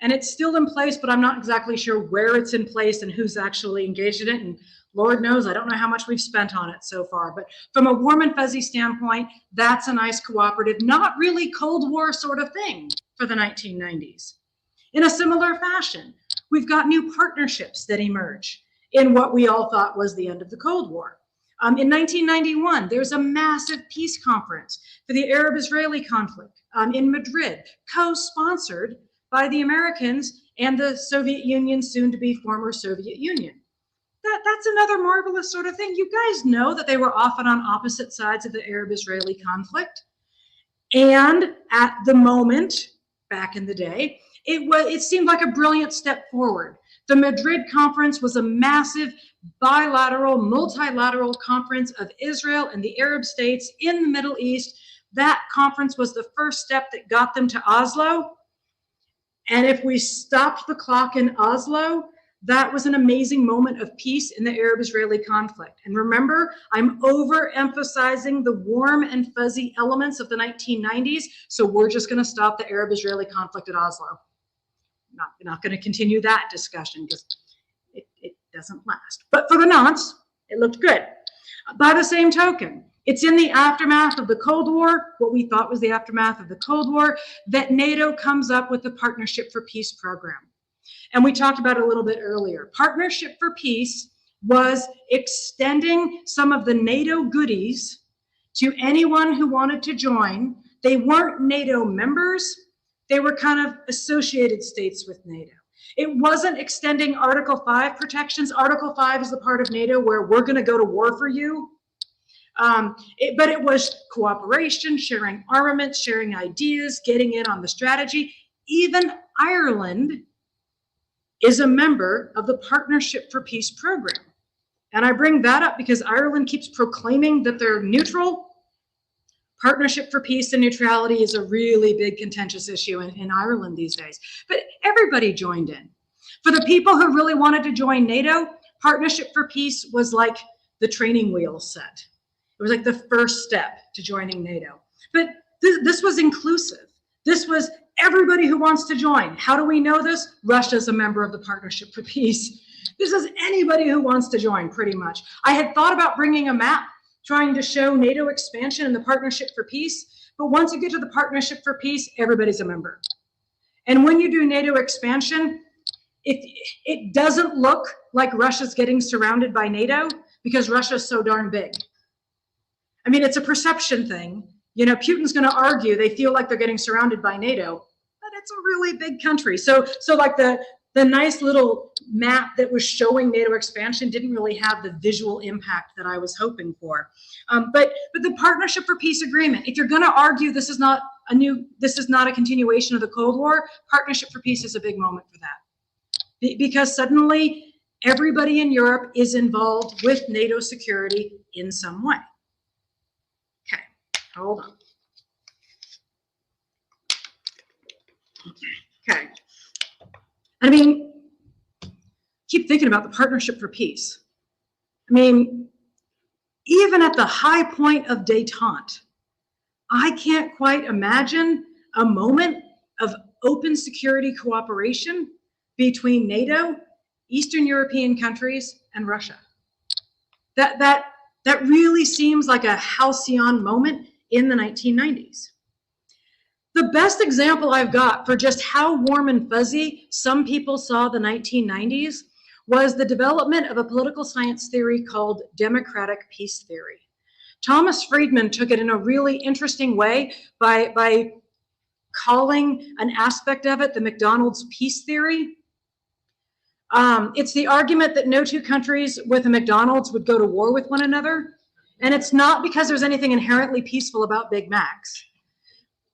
And it's still in place, but I'm not exactly sure where it's in place and who's actually engaged in it. And Lord knows, I don't know how much we've spent on it so far. But from a warm and fuzzy standpoint, that's a nice cooperative, not really Cold War sort of thing for the 1990s. In a similar fashion, we've got new partnerships that emerge in what we all thought was the end of the Cold War. In 1991, there's a massive peace conference for the Arab-Israeli conflict in Madrid, co-sponsored by the Americans and the Soviet Union, soon to be former Soviet Union. That's another marvelous sort of thing. You guys know that they were often on opposite sides of the Arab-Israeli conflict. And at the moment, back in the day, it seemed like a brilliant step forward. The Madrid conference was a massive bilateral, multilateral conference of Israel and the Arab states in the Middle East. That conference was the first step that got them to Oslo. And if we stopped the clock in Oslo, that was an amazing moment of peace in the Arab-Israeli conflict. And remember, I'm overemphasizing the warm and fuzzy elements of the 1990s, so we're just going to stop the Arab-Israeli conflict at Oslo. Not going to continue that discussion because it doesn't last. But for the nonce, it looked good. By the same token, it's in the aftermath of the Cold War, what we thought was the aftermath of the Cold War, that NATO comes up with the Partnership for Peace program. And we talked about it a little bit earlier. Partnership for Peace was extending some of the NATO goodies to anyone who wanted to join. They weren't NATO members. They were kind of associated states with NATO. It wasn't extending Article 5 protections. Article 5 is the part of NATO where we're going to go to war for you. But it was cooperation, sharing armaments, sharing ideas, getting in on the strategy. Even Ireland is a member of the Partnership for Peace program. And I bring that up because Ireland keeps proclaiming that they're neutral. Partnership for Peace and neutrality is a really big contentious issue in Ireland these days. But everybody joined in. For the people who really wanted to join NATO, Partnership for Peace was like the training wheel set. It was like the first step to joining NATO. But this was inclusive. This was everybody who wants to join. How do we know this? Russia's a member of the Partnership for Peace. This is anybody who wants to join, pretty much. I had thought about bringing a map trying to show NATO expansion and the Partnership for Peace, but once you get to the Partnership for Peace, everybody's a member. And when you do NATO expansion, it doesn't look like Russia's getting surrounded by NATO because Russia's so darn big. I mean, it's a perception thing. You know, Putin's going to argue they feel like they're getting surrounded by NATO, but it's a really big country. So like the nice little map that was showing NATO expansion didn't really have the visual impact that I was hoping for. But the Partnership for Peace agreement, if you're going to argue this is not a continuation of the Cold War, Partnership for Peace is a big moment for that. Because suddenly everybody in Europe is involved with NATO security in some way. Okay, hold on. Okay. I mean, keep thinking about the Partnership for Peace. I mean, even at the high point of détente, I can't quite imagine a moment of open security cooperation between NATO, Eastern European countries, and Russia. That really seems like a halcyon moment in the 1990s. The best example I've got for just how warm and fuzzy some people saw the 1990s was the development of a political science theory called democratic peace theory. Thomas Friedman took it in a really interesting way by calling an aspect of it the McDonald's peace theory. It's the argument that no two countries with a McDonald's would go to war with one another. And it's not because there's anything inherently peaceful about Big Macs.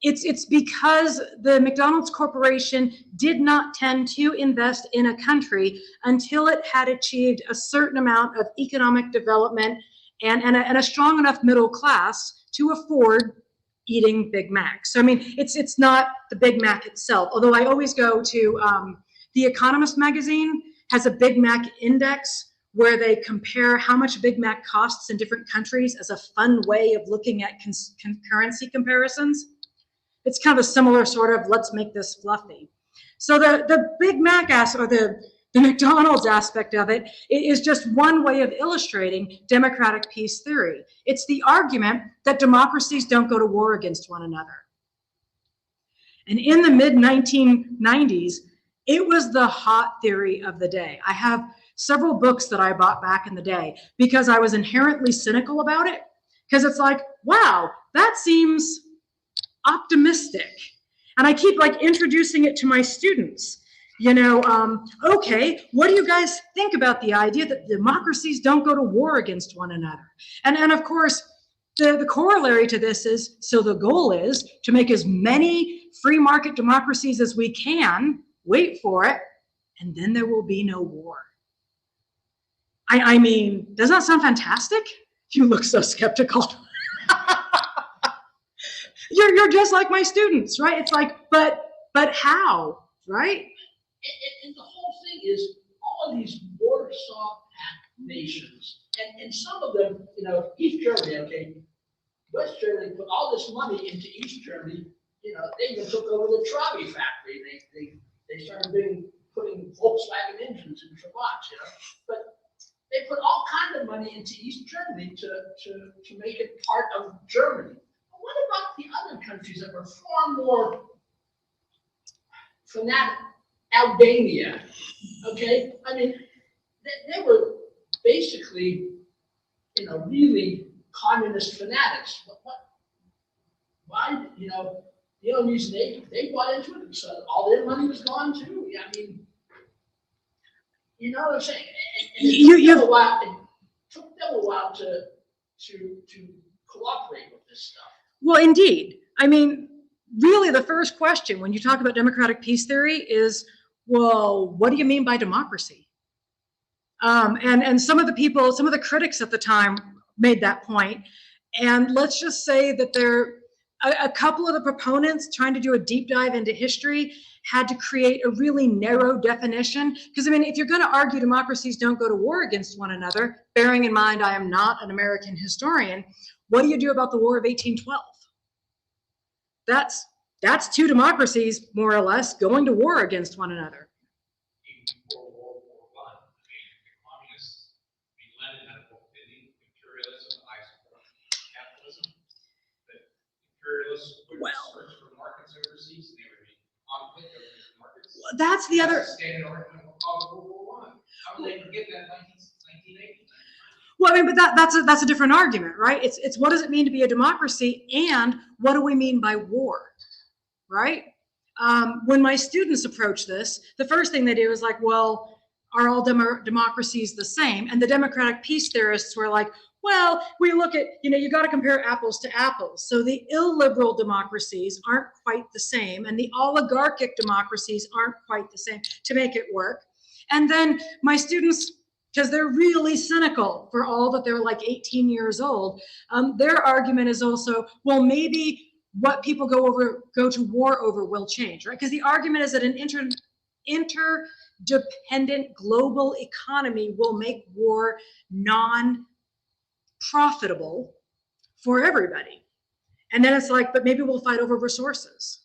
It's because the McDonald's Corporation did not tend to invest in a country until it had achieved a certain amount of economic development and a strong enough middle class to afford eating Big Macs. So, I mean, it's not the Big Mac itself, although I always go to The Economist magazine has a Big Mac index where they compare how much a Big Mac costs in different countries as a fun way of looking at currency comparisons. It's kind of a similar sort of let's make this fluffy. So the Big Mac or the McDonald's aspect of it is just one way of illustrating democratic peace theory. It's the argument that democracies don't go to war against one another. And in the mid-1990s, it was the hot theory of the day. I have several books that I bought back in the day because I was inherently cynical about it. Because it's like, wow, that seems optimistic. And I keep like introducing it to my students. You know, okay, what do you guys think about the idea that democracies don't go to war against one another? And of course, the corollary to this is, so the goal is to make as many free market democracies as we can, wait for it, and then there will be no war. I mean, doesn't that sound fantastic? You look so skeptical. You're just like my students, right? It's like, but how, right? And the whole thing is all of these Warsaw Pact nations, and some of them, you know, East Germany, okay, West Germany put all this money into East Germany. You know, they even took over the Trabi factory. They started putting Volkswagen engines in trucks, you know. But they put all kinds of money into East Germany to make it part of Germany. But what about the other countries that were far more fanatic? Albania, okay? I mean, they were basically, you know, really communist fanatics. Why, you know, the only reason they bought into it, so all their money was gone too. I mean, you know what I'm saying? And it took them a while to cooperate with this stuff. Well, indeed. I mean, really the first question when you talk about democratic peace theory is, well, what do you mean by democracy? And some of the critics at the time made that point. And let's just say that there a couple of the proponents trying to do a deep dive into history had to create a really narrow definition. Because I mean, if you're going to argue democracies don't go to war against one another, bearing in mind I am not an American historian, what do you do about the War of 1812? That's two democracies, more or less, going to war against one another. Even before World War I, the communists, Lenin had a book, Imperialism, I Support Capitalism. The imperialists would search for markets overseas, and they would be conflict over these markets. That's the other. Standard argument of How will they forget that 1980? Well, I mean, but that's a different argument, right? It's what does it mean to be a democracy, and what do we mean by war, right? When my students approach this, the first thing they do is like, well, are all democracies the same? And the democratic peace theorists were like, well, we look at, you got to compare apples to apples. So the illiberal democracies aren't quite the same, and the oligarchic democracies aren't quite the same to make it work. And then my students, because they're really cynical for all that they're like 18 years old, their argument is also, well, maybe what people go to war over will change, right? Because the argument is that an interdependent global economy will make war non-profitable for everybody. And then it's like, but maybe we'll fight over resources.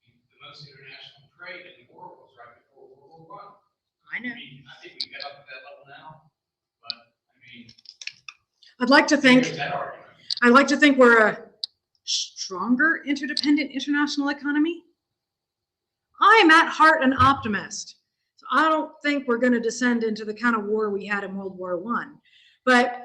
The most international trade in the world was right before World War I. I know. I think we got up to that level now, but I'd like to think, there's that argument. I'd like to think we're a stronger interdependent international economy. I'm at heart an optimist. So I don't think we're going to descend into the kind of war we had in World War I. But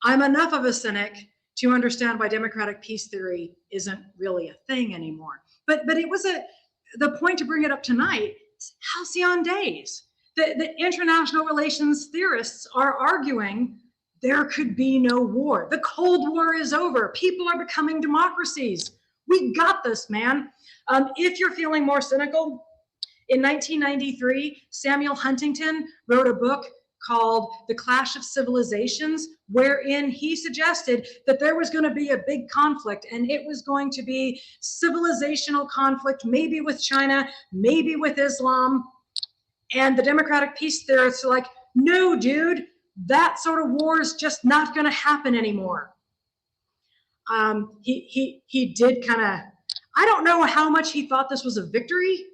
I'm enough of a cynic to understand why democratic peace theory isn't really a thing anymore. But it was the point to bring it up tonight is halcyon days. The international relations theorists are arguing there could be no war. The Cold War is over. People are becoming democracies. We got this, man. If you're feeling more cynical, in 1993, Samuel Huntington wrote a book called The Clash of Civilizations, wherein he suggested that there was going to be a big conflict, and it was going to be civilizational conflict, maybe with China, maybe with Islam. And the democratic peace theorists are like, no, dude, that sort of war is just not going to happen anymore. He did kind of, I don't know how much he thought this was a victory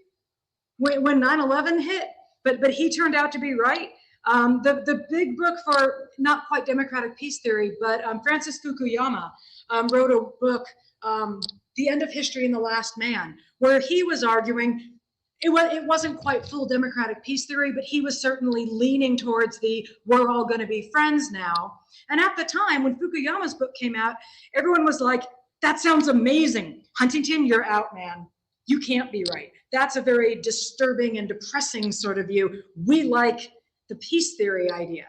when 9/11 hit, but he turned out to be right. The big book for not quite democratic peace theory, but Francis Fukuyama wrote a book, The End of History and the Last Man, where he was arguing it wasn't quite full democratic peace theory, but he was certainly leaning towards the we're all going to be friends now. And at the time when Fukuyama's book came out, everyone was like, that sounds amazing. Huntington, you're out, man. You can't be right. That's a very disturbing and depressing sort of view. We like the peace theory idea.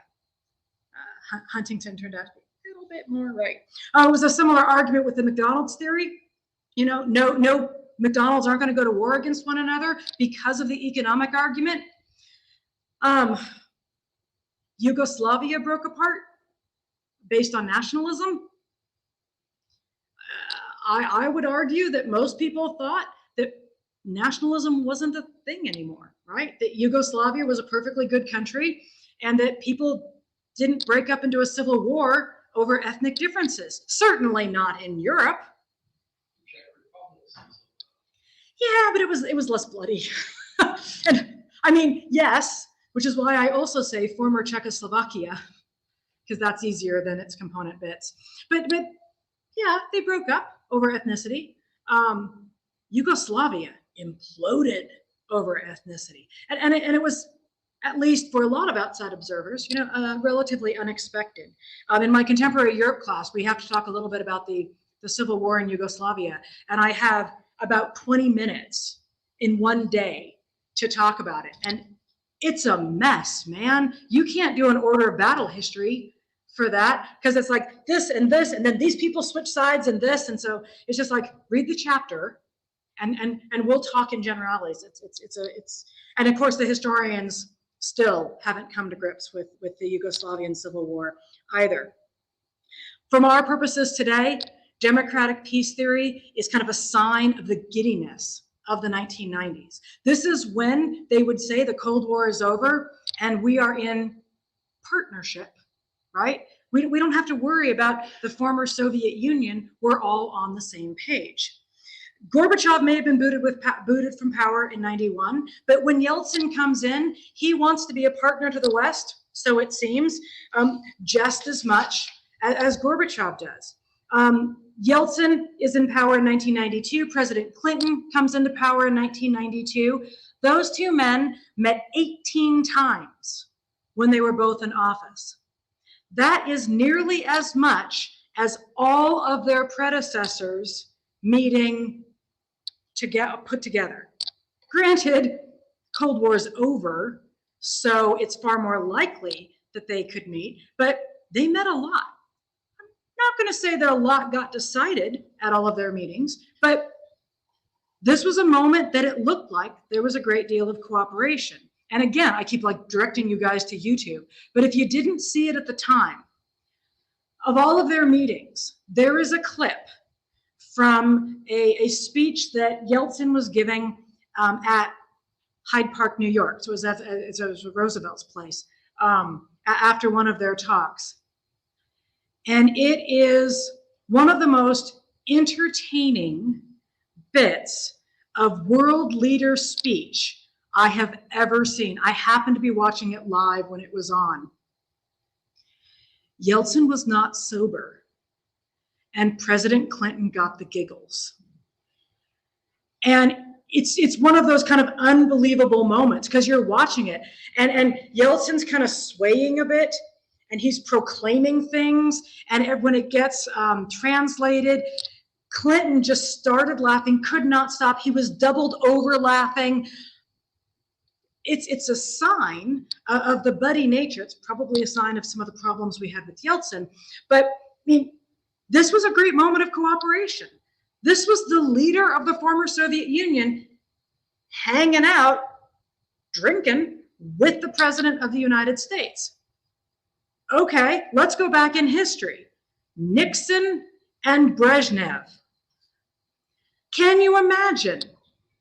Huntington turned out to be a little bit more right. It was a similar argument with the McDonald's theory. No, McDonald's aren't going to go to war against one another because of the economic argument. Yugoslavia broke apart based on nationalism. I would argue that most people thought that nationalism wasn't a thing anymore, right? That Yugoslavia was a perfectly good country and that people didn't break up into a civil war over ethnic differences. Certainly not in Europe. Yeah, but it was less bloody. And I mean, yes, which is why I also say former Czechoslovakia, because that's easier than its component bits. But yeah, they broke up over ethnicity. Yugoslavia imploded over ethnicity. And it was, at least for a lot of outside observers, relatively unexpected. In my contemporary Europe class, we have to talk a little bit about the civil war in Yugoslavia. And I have about 20 minutes in one day to talk about it. And it's a mess, man. You can't do an order of battle history for that, because it's like this, and then these people switch sides and this. And so it's just like, read the chapter and we'll talk in generalities. And of course the historians still haven't come to grips with the Yugoslavian civil war either. From our purposes today, democratic peace theory is kind of a sign of the giddiness of the 1990s. This is when they would say the Cold War is over and we are in partnership, right? We don't have to worry about the former Soviet Union. We're all on the same page. Gorbachev may have been booted from power in 91, but when Yeltsin comes in, he wants to be a partner to the West, so it seems, just as much as Gorbachev does. Yeltsin is in power in 1992. President Clinton comes into power in 1992. Those two men met 18 times when they were both in office. That is nearly as much as all of their predecessors meeting to get put together. Granted, Cold War is over, so it's far more likely that they could meet, but they met a lot. I'm not going to say that a lot got decided at all of their meetings, but this was a moment that it looked like there was a great deal of cooperation. And again, I keep like directing you guys to YouTube, but if you didn't see it at the time, of all of their meetings, there is a clip from a speech that Yeltsin was giving at Hyde Park, New York. So it was Roosevelt's place after one of their talks. And it is one of the most entertaining bits of world leader speech I have ever seen. I happened to be watching it live when it was on. Yeltsin was not sober, and President Clinton got the giggles. And it's one of those kind of unbelievable moments because you're watching it, and Yeltsin's kind of swaying a bit, and he's proclaiming things, and when it gets translated, Clinton just started laughing, could not stop. He was doubled over laughing. It's a sign of the buddy nature. It's probably a sign of some of the problems we had with Yeltsin. But I mean, this was a great moment of cooperation. This was the leader of the former Soviet Union hanging out, drinking with the President of the United States. Okay, let's go back in history. Nixon and Brezhnev. Can you imagine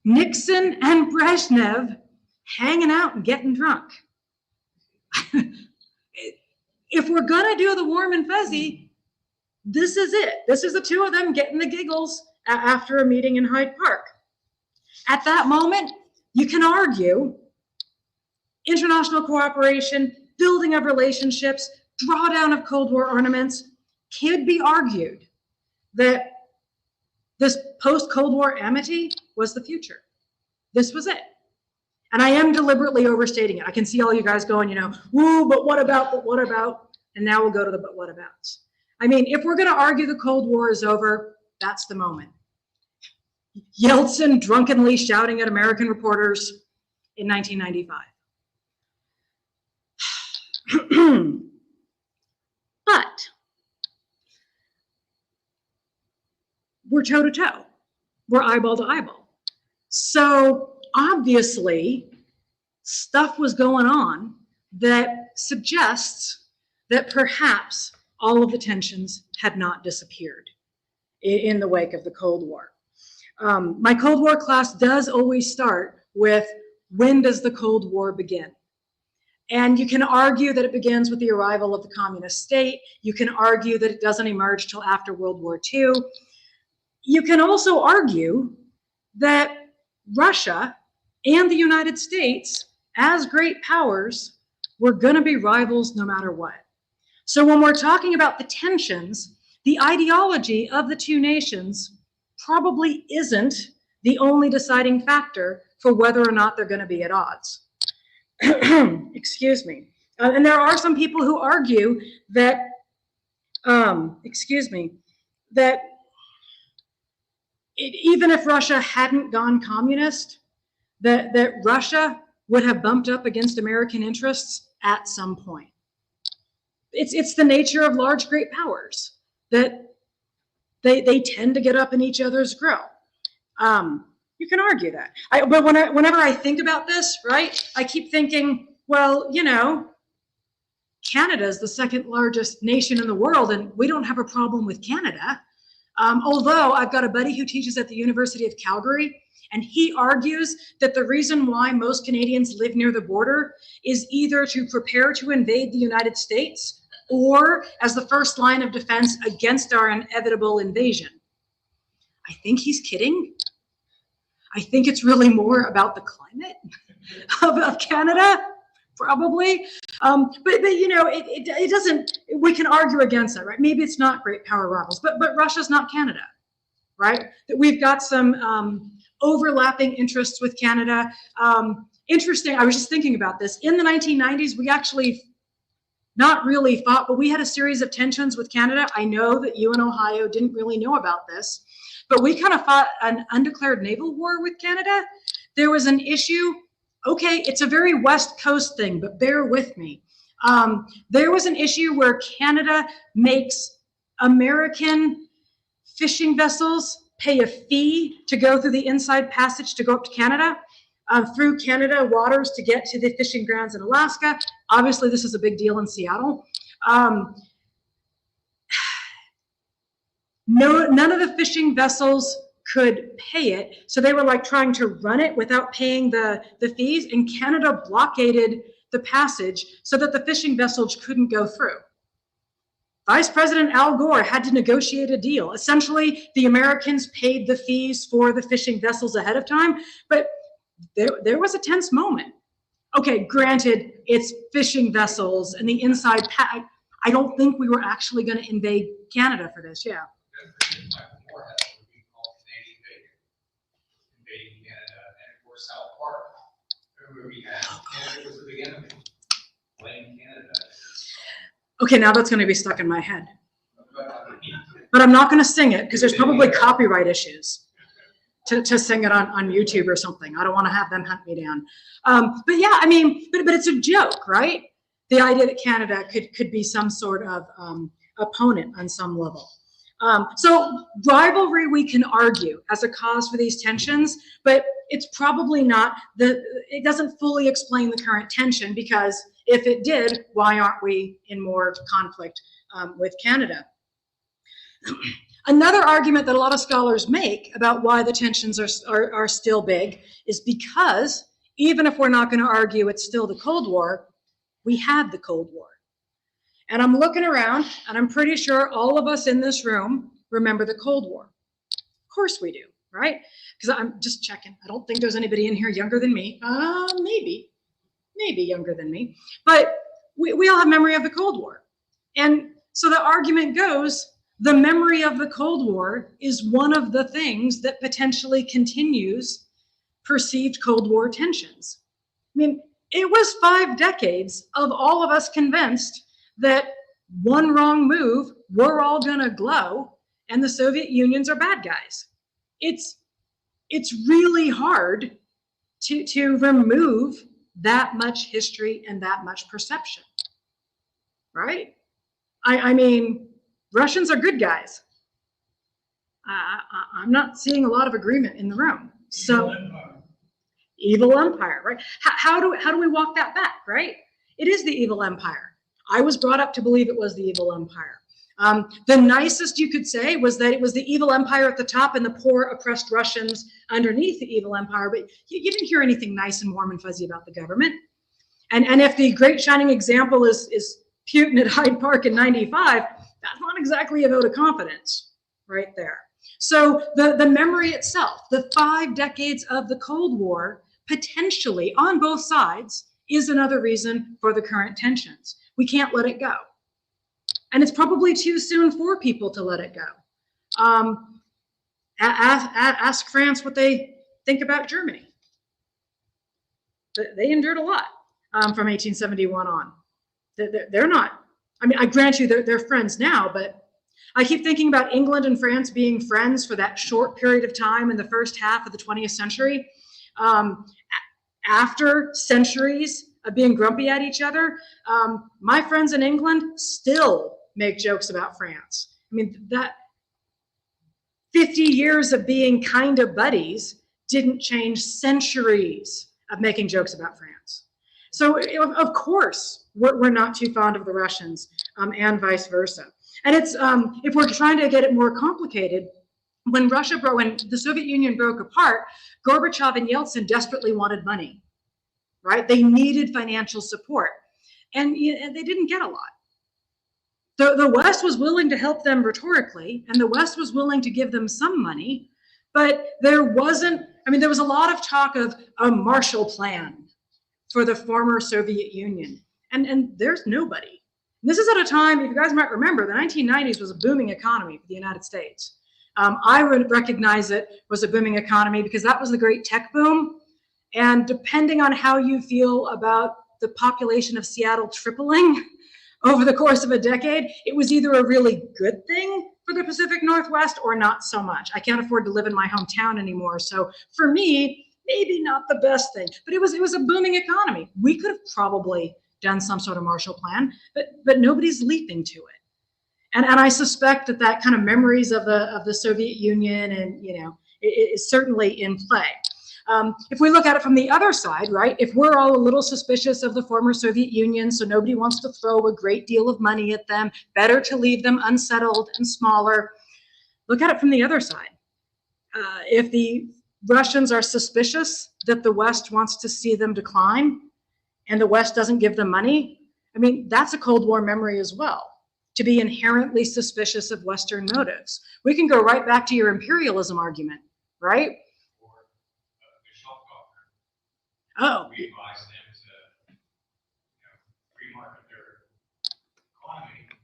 Nixon and Brezhnev hanging out and getting drunk? If we're gonna do the warm and fuzzy, this is it. This is the two of them getting the giggles after a meeting in Hyde Park. At that moment, you can argue international cooperation, building of relationships, drawdown of Cold War armaments. Could be argued that this post-Cold War amity was the future. This was it. And I am deliberately overstating it. I can see all you guys going, woo, but what about? And now we'll go to the but what abouts. I mean, if we're going to argue the Cold War is over, that's the moment. Yeltsin drunkenly shouting at American reporters in 1995. But we're toe to toe. We're eyeball to eyeball. So obviously, stuff was going on that suggests that perhaps all of the tensions had not disappeared in the wake of the Cold War. My Cold War class does always start with, when does the Cold War begin? And you can argue that it begins with the arrival of the communist state. You can argue that it doesn't emerge till after World War II. You can also argue that Russia and the United States, as great powers, were going to be rivals no matter what. So when we're talking about the tensions, the ideology of the two nations probably isn't the only deciding factor for whether or not they're going to be at odds. Excuse me. And there are some people who argue that, that even if Russia hadn't gone communist, that Russia would have bumped up against American interests at some point. It's the nature of large, great powers that they tend to get up in each other's grill. You can argue that. But whenever I think about this, right, I keep thinking, well, Canada is the second largest nation in the world, and we don't have a problem with Canada. Although I've got a buddy who teaches at the University of Calgary, and he argues that the reason why most Canadians live near the border is either to prepare to invade the United States or as the first line of defense against our inevitable invasion. I think he's kidding. I think it's really more about the climate of Canada, probably. But it doesn't, we can argue against that, right? Maybe it's not great power rivals, but Russia's not Canada, right? That we've got some overlapping interests with Canada. interesting, I was just thinking about this. In the 1990s, we actually not really fought, but we had a series of tensions with Canada. I know that you in Ohio didn't really know about this, but we kind of fought an undeclared naval war with Canada. There was an issue, okay, it's a very West Coast thing, but bear with me. There was an issue where Canada makes American fishing vessels pay a fee to go through the inside passage to go up to Canada, through Canada waters to get to the fishing grounds in Alaska. Obviously, this is a big deal in Seattle. None of the fishing vessels could pay it, so they were like trying to run it without paying the fees, and Canada blockaded the passage so that the fishing vessels couldn't go through. Vice President Al Gore had to negotiate a deal. Essentially, the Americans paid the fees for the fishing vessels ahead of time, but there was a tense moment. Okay, granted, it's fishing vessels and the inside I don't think we were actually going to invade Canada for this, yeah. Invading Canada, and of course South Park, where we had Canada was the big enemy. Blame Canada. Okay, now that's going to be stuck in my head. But I'm not going to sing it because there's probably copyright issues to sing it on YouTube or something. I don't want to have them hunt me down. But yeah, I mean, but it's a joke, right? The idea that Canada could be some sort of opponent on some level. So rivalry, we can argue as a cause for these tensions, but it's probably not it doesn't fully explain the current tension, because if it did, why aren't we in more conflict with Canada? Another argument that a lot of scholars make about why the tensions are still big is because even if we're not going to argue it's still the Cold War, we had the Cold War. And I'm looking around, and I'm pretty sure all of us in this room remember the Cold War. Of course we do, right? Because I'm just checking. I don't think there's anybody in here younger than me. Maybe younger than me. But we all have memory of the Cold War. And so the argument goes, the memory of the Cold War is one of the things that potentially continues perceived Cold War tensions. I mean, it was 5 decades of all of us convinced that one wrong move, we're all gonna glow, and the Soviet Unions are bad guys. It's really hard to remove that much history and that much perception, right? I mean, Russians are good guys. I'm not seeing a lot of agreement in the room. So, evil empire, right? How do we walk that back, right? It is the evil empire. I was brought up to believe it was the evil empire. The nicest you could say was that it was the evil empire at the top and the poor oppressed Russians underneath the evil empire, but you didn't hear anything nice and warm and fuzzy about the government. And if the great shining example is Putin at Hyde Park in '95, that's not exactly a vote of confidence right there. So the memory itself, the 5 decades of the Cold War, potentially on both sides, is another reason for the current tensions. We can't let it go. And it's probably too soon for people to let it go. Ask France what they think about Germany. They endured a lot from 1871 on. They're not, I mean, I grant you they're friends now, but I keep thinking about England and France being friends for that short period of time in the first half of the 20th century. After centuries of being grumpy at each other, my friends in England still make jokes about France. I mean, that 50 years of being kind of buddies didn't change centuries of making jokes about France. So of course, we're not too fond of the Russians, and vice versa. And it's, if we're trying to get it more complicated, when the Soviet Union broke apart, Gorbachev and Yeltsin desperately wanted money, right? They needed financial support, and they didn't get a lot. The West was willing to help them rhetorically, and the West was willing to give them some money, but there was a lot of talk of a Marshall Plan for the former Soviet Union, and there's nobody. This is at a time, if you guys might remember, the 1990s was a booming economy for the United States. I would recognize it was a booming economy because that was the great tech boom. And depending on how you feel about the population of Seattle tripling over the course of a decade, it was either a really good thing for the Pacific Northwest or not so much. I can't afford to live in my hometown anymore. So for me, maybe not the best thing, but it was a booming economy. We could have probably done some sort of Marshall Plan, but nobody's leaping to it. And I suspect that kind of memories of the Soviet Union and, it is certainly in play. If we look at it from the other side, right, if we're all a little suspicious of the former Soviet Union, so nobody wants to throw a great deal of money at them, better to leave them unsettled and smaller, look at it from the other side. If the Russians are suspicious that the West wants to see them decline and the West doesn't give them money, I mean, that's a Cold War memory as well, to be inherently suspicious of Western motives. We can go right back to your imperialism argument, right? Oh. We advise them to, free market their economy, and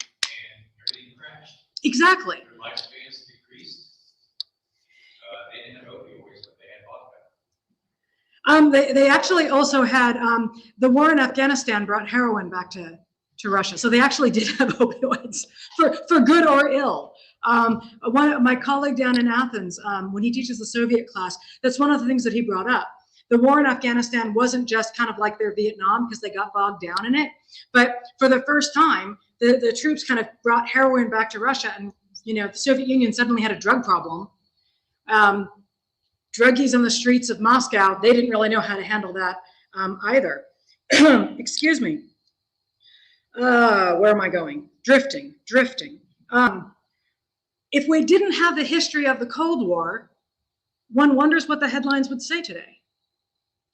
everything crashed. Exactly. Their lifespans decreased. They didn't have opioids, but they had vodka. They actually also had the war in Afghanistan brought heroin back to Russia, so they actually did have opioids for good or ill. My colleague down in Athens, when he teaches the Soviet class, that's one of the things that he brought up. The war in Afghanistan wasn't just kind of like their Vietnam because they got bogged down in it, but for the first time, the troops kind of brought heroin back to Russia, and the Soviet Union suddenly had a drug problem. Druggies on the streets of Moscow, they didn't really know how to handle that either. Excuse me. Where am I going? Drifting. If we didn't have the history of the Cold War, one wonders what the headlines would say today.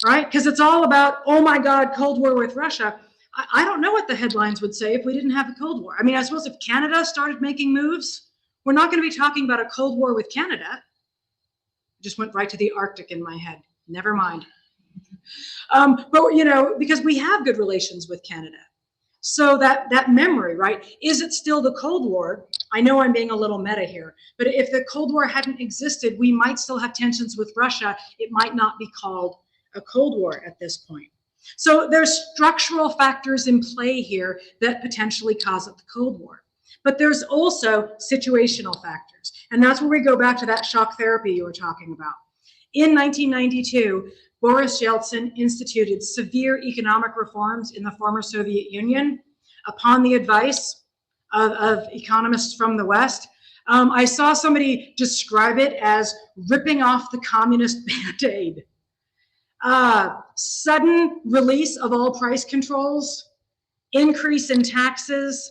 Right? Because it's all about, oh my God, Cold War with Russia. I don't know what the headlines would say if we didn't have the Cold War. I mean, I suppose if Canada started making moves, we're not going to be talking about a Cold War with Canada. Just went right to the Arctic in my head. Never mind. But, because we have good relations with Canada. So that memory, right? Is it still the Cold War? I know I'm being a little meta here, but if the Cold War hadn't existed, we might still have tensions with Russia. It might not be called a Cold War at this point. So there's structural factors in play here that potentially cause the Cold War. But there's also situational factors. And that's where we go back to that shock therapy you were talking about. In 1992, Boris Yeltsin instituted severe economic reforms in the former Soviet Union upon the advice of economists from the West. I saw somebody describe it as ripping off the communist Band-Aid. Sudden release of all price controls, increase in taxes,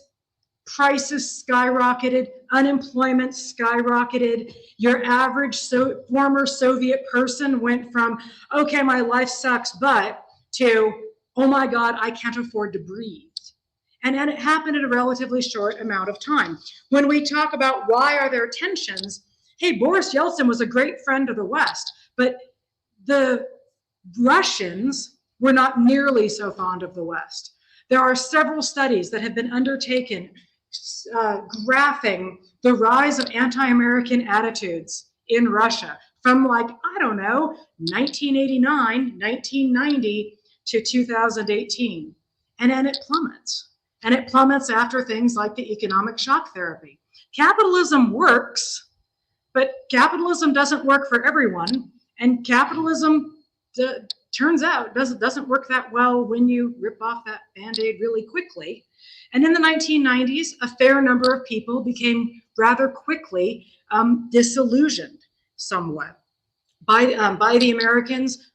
prices skyrocketed, unemployment skyrocketed. Your average former Soviet person went from, okay, my life sucks, but to, oh my God, I can't afford to breathe. And it happened in a relatively short amount of time. When we talk about why are there tensions, hey, Boris Yeltsin was a great friend of the West, but the Russians were not nearly so fond of the West. There are several studies that have been undertaken graphing the rise of anti-American attitudes in Russia from 1989, 1990 to 2018. And then it plummets. And it plummets after things like the economic shock therapy. Capitalism works, but capitalism doesn't work for everyone. And capitalism turns out doesn't work that well when you rip off that Band-Aid really quickly. And in the 1990s, a fair number of people became rather quickly disillusioned somewhat by the Americans,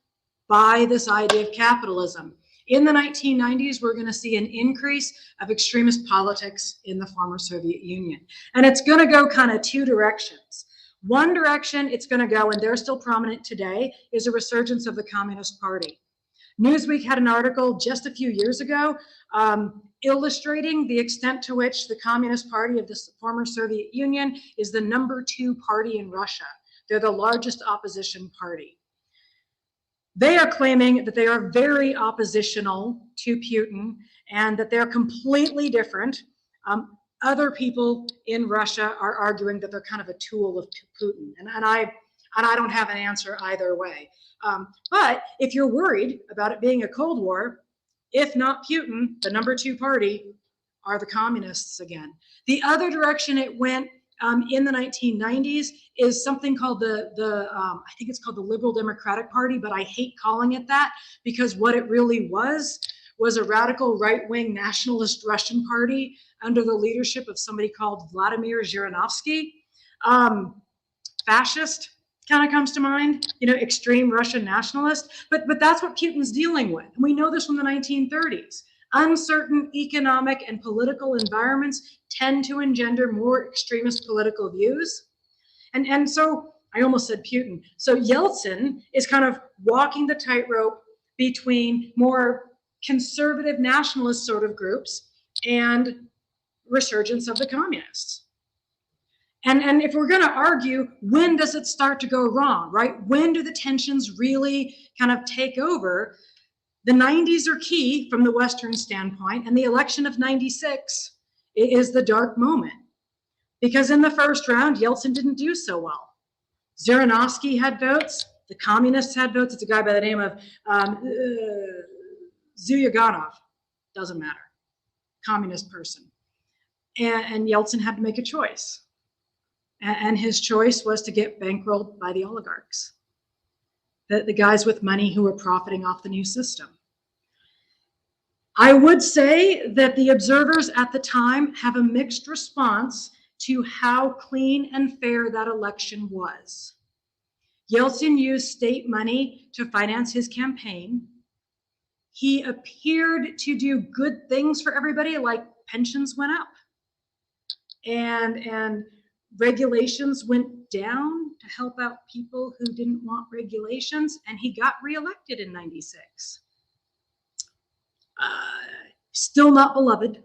by this idea of capitalism. In the 1990s, we're going to see an increase of extremist politics in the former Soviet Union. And it's going to go kind of two directions. One direction it's going to go, and they're still prominent today, is a resurgence of the Communist Party. Newsweek had an article just a few years ago illustrating the extent to which the Communist Party of the former Soviet Union is the #2 party in Russia. They're the largest opposition party. They are claiming that they are very oppositional to Putin and that they're completely different. Other people in Russia are arguing that they're kind of a tool of Putin. And And I don't have an answer either way. But if you're worried about it being a Cold War, if not Putin, the number 2 party are the communists again. The other direction it went in the 1990s is something called I think it's called the Liberal Democratic Party, but I hate calling it that because what it really was a radical right-wing nationalist Russian party under the leadership of somebody called Vladimir Zhirinovsky. Fascist kind of comes to mind, extreme Russian nationalist, but that's what Putin's dealing with. And we know this from the 1930s. Uncertain economic and political environments tend to engender more extremist political views. And so I almost said Putin. So Yeltsin is kind of walking the tightrope between more conservative nationalist sort of groups and resurgence of the communists. And if we're going to argue, when does it start to go wrong, right? When do the tensions really kind of take over? The 90s are key from the Western standpoint, and the election of 96 is the dark moment. Because in the first round, Yeltsin didn't do so well. Zhirinovsky had votes, the communists had votes. It's a guy by the name of Zyuganov, doesn't matter, communist person. And Yeltsin had to make a choice. And his choice was to get bankrolled by the oligarchs, the guys with money who were profiting off the new system. I would say that the observers at the time have a mixed response to how clean and fair that election was. Yeltsin used state money to finance his campaign. He appeared to do good things for everybody, like pensions went up and regulations went down to help out people who didn't want regulations, and he got reelected in 96. Still not beloved,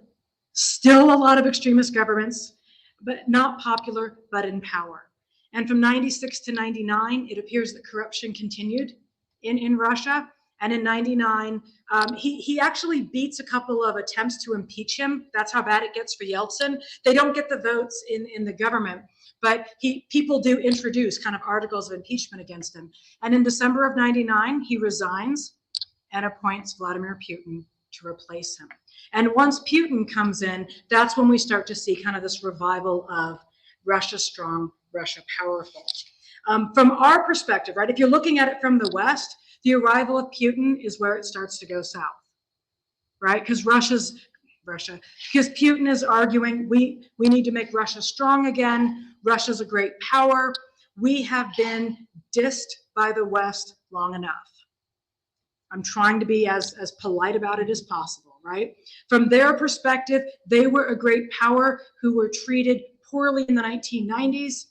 still a lot of extremist governments, but not popular, but in power. And from 96 to 99, it appears that corruption continued in Russia. And in 99, he actually beats a couple of attempts to impeach him. That's how bad it gets for Yeltsin. They don't get the votes in the government, but people do introduce kind of articles of impeachment against him. And in December of 99, he resigns and appoints Vladimir Putin to replace him. And once Putin comes in, that's when we start to see kind of this revival of Russia strong, Russia powerful. From our perspective, right, if you're looking at it from the West, the arrival of Putin is where it starts to go south, right? Because Putin is arguing we need to make Russia strong again. Russia's a great power. We have been dissed by the West long enough. I'm trying to be as polite about it as possible, right? From their perspective, they were a great power who were treated poorly in the 1990s,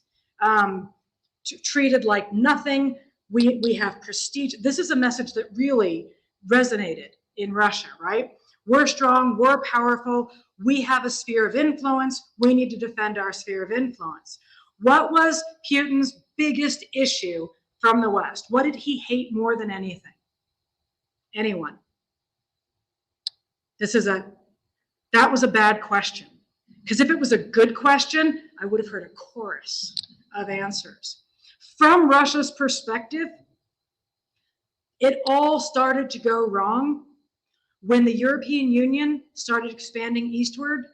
treated like nothing. We have prestige. This is a message that really resonated in Russia, right? We're strong, we're powerful, we have a sphere of influence, we need to defend our sphere of influence. What was Putin's biggest issue from the West? What did he hate more than anything? Anyone? That was a bad question. Because if it was a good question, I would have heard a chorus of answers. From Russia's perspective, it all started to go wrong when the European Union started expanding eastward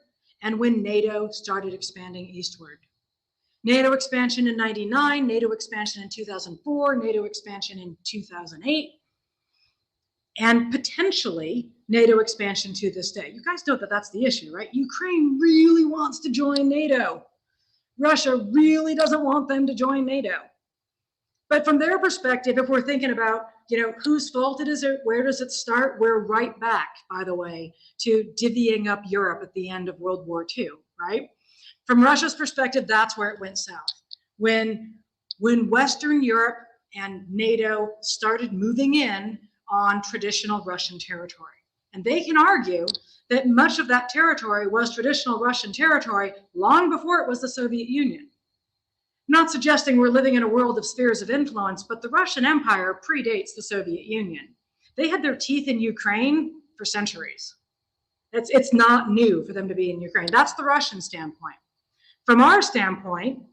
and when NATO started expanding eastward. NATO expansion in 99, NATO expansion in 2004, NATO expansion in 2008, and potentially NATO expansion to this day. You guys know that that's the issue, right? Ukraine really wants to join NATO. Russia really doesn't want them to join NATO. But from their perspective, if we're thinking about, whose fault it is, where does it start? We're right back, by the way, to divvying up Europe at the end of World War II, right? From Russia's perspective, that's where it went south. When Western Europe and NATO started moving in on traditional Russian territory. And they can argue that much of that territory was traditional Russian territory long before it was the Soviet Union. I'm not suggesting we're living in a world of spheres of influence, but the Russian Empire predates the Soviet Union. They had their teeth in Ukraine for centuries. It's not new for them to be in Ukraine. That's the Russian standpoint. From our standpoint,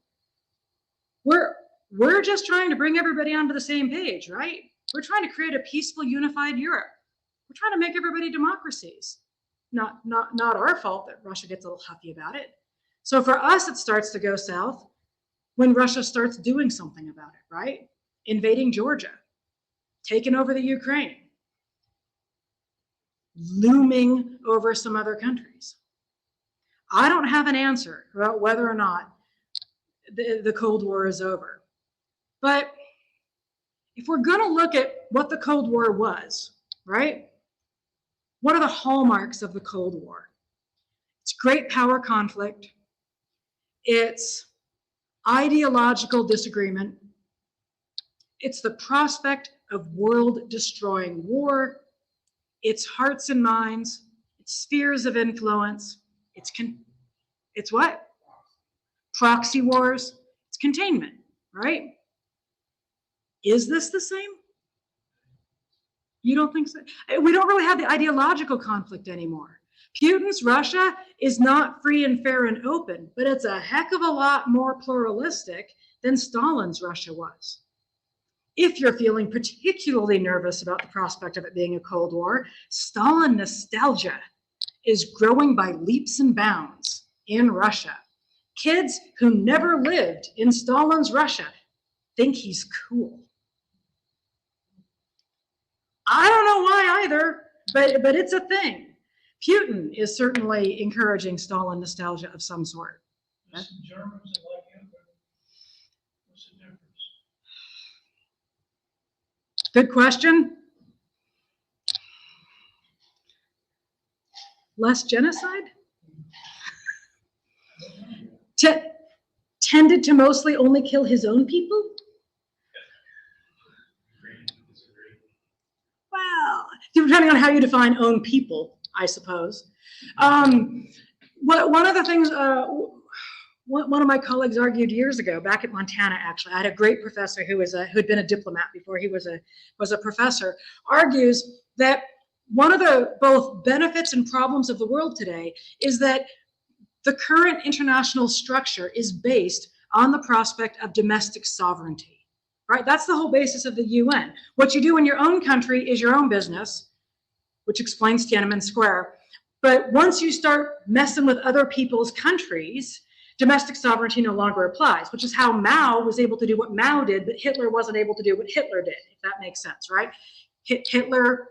we're we're just trying to bring everybody onto the same page, right? We're trying to create a peaceful, unified Europe. We're trying to make everybody democracies. Not our fault that Russia gets a little huffy about it. So for us, it starts to go south when Russia starts doing something about it, right? Invading Georgia, taking over the Ukraine, looming over some other countries. I don't have an answer about whether or not the Cold War is over. But if we're going to look at what the Cold War was, right? What are the hallmarks of the Cold War? It's great power conflict. It's ideological disagreement. It's the prospect of world-destroying war. It's hearts and minds. It's spheres of influence. It's what? Proxy wars. It's containment, right? Is this the same? You don't think so? We don't really have the ideological conflict anymore. Putin's Russia is not free and fair and open, but it's a heck of a lot more pluralistic than Stalin's Russia was. If you're feeling particularly nervous about the prospect of it being a Cold War, Stalin nostalgia is growing by leaps and bounds in Russia. Kids who never lived in Stalin's Russia think he's cool. I don't know why either, but it's a thing. Putin is certainly encouraging Stalin nostalgia of some sort. There's some Germans that like him, but what's the difference? Good question. Less genocide? Tended to mostly only kill his own people? Well, depending on how you define own people, I suppose. One of the things, one of my colleagues argued years ago, back at Montana, actually, I had a great professor who'd been a diplomat before he was a professor, argues that one of the both benefits and problems of the world today is that the current international structure is based on the prospect of domestic sovereignty. Right? That's the whole basis of the UN. What you do in your own country is your own business, which explains Tiananmen Square. But once you start messing with other people's countries, domestic sovereignty no longer applies, which is how Mao was able to do what Mao did, but Hitler wasn't able to do what Hitler did, if that makes sense, right? Hitler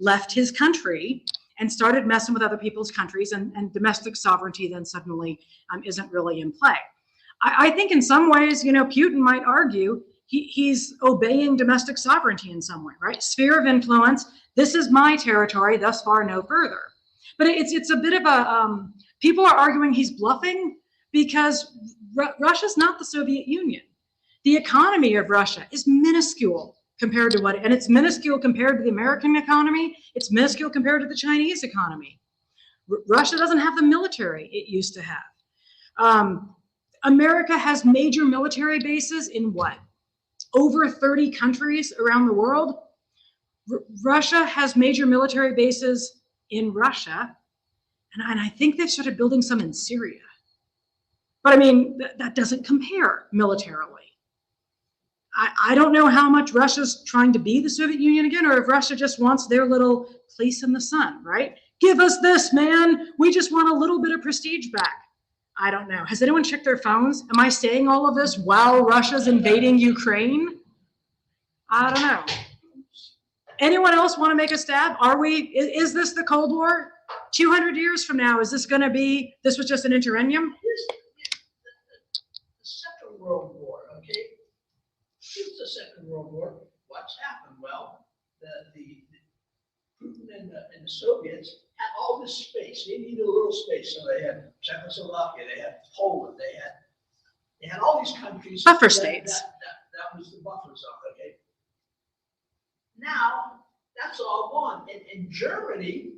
left his country and started messing with other people's countries, and domestic sovereignty then suddenly isn't really in play. I think in some ways, Putin might argue he's obeying domestic sovereignty in some way, right? Sphere of influence. This is my territory, thus far, no further. But it's a bit of a, people are arguing he's bluffing because Russia's not the Soviet Union. The economy of Russia is minuscule compared to and it's minuscule compared to the American economy. It's minuscule compared to the Chinese economy. Russia doesn't have the military it used to have. America has major military bases in what? Over 30 countries around the world. Russia has major military bases in Russia, and I think they've started building some in Syria. But I mean, that doesn't compare militarily. I don't know how much Russia's trying to be the Soviet Union again, or if Russia just wants their little place in the sun, right? Give us this, man. We just want a little bit of prestige back. I don't know. Has anyone checked their phones? Am I saying all of this while Russia's invading Ukraine? I don't know. Anyone else want to make a stab? Is this the Cold War? 200 years from now, is this going to be, this was just an interregnum? The Second World War, okay? Since the Second World War, what's happened? Well, the Putin and the Soviets had all this space. They needed a little space, so they had Czechoslovakia, they had Poland, they had all these countries. Buffer states. That was the buffer zone, okay? Now, that's all gone, and Germany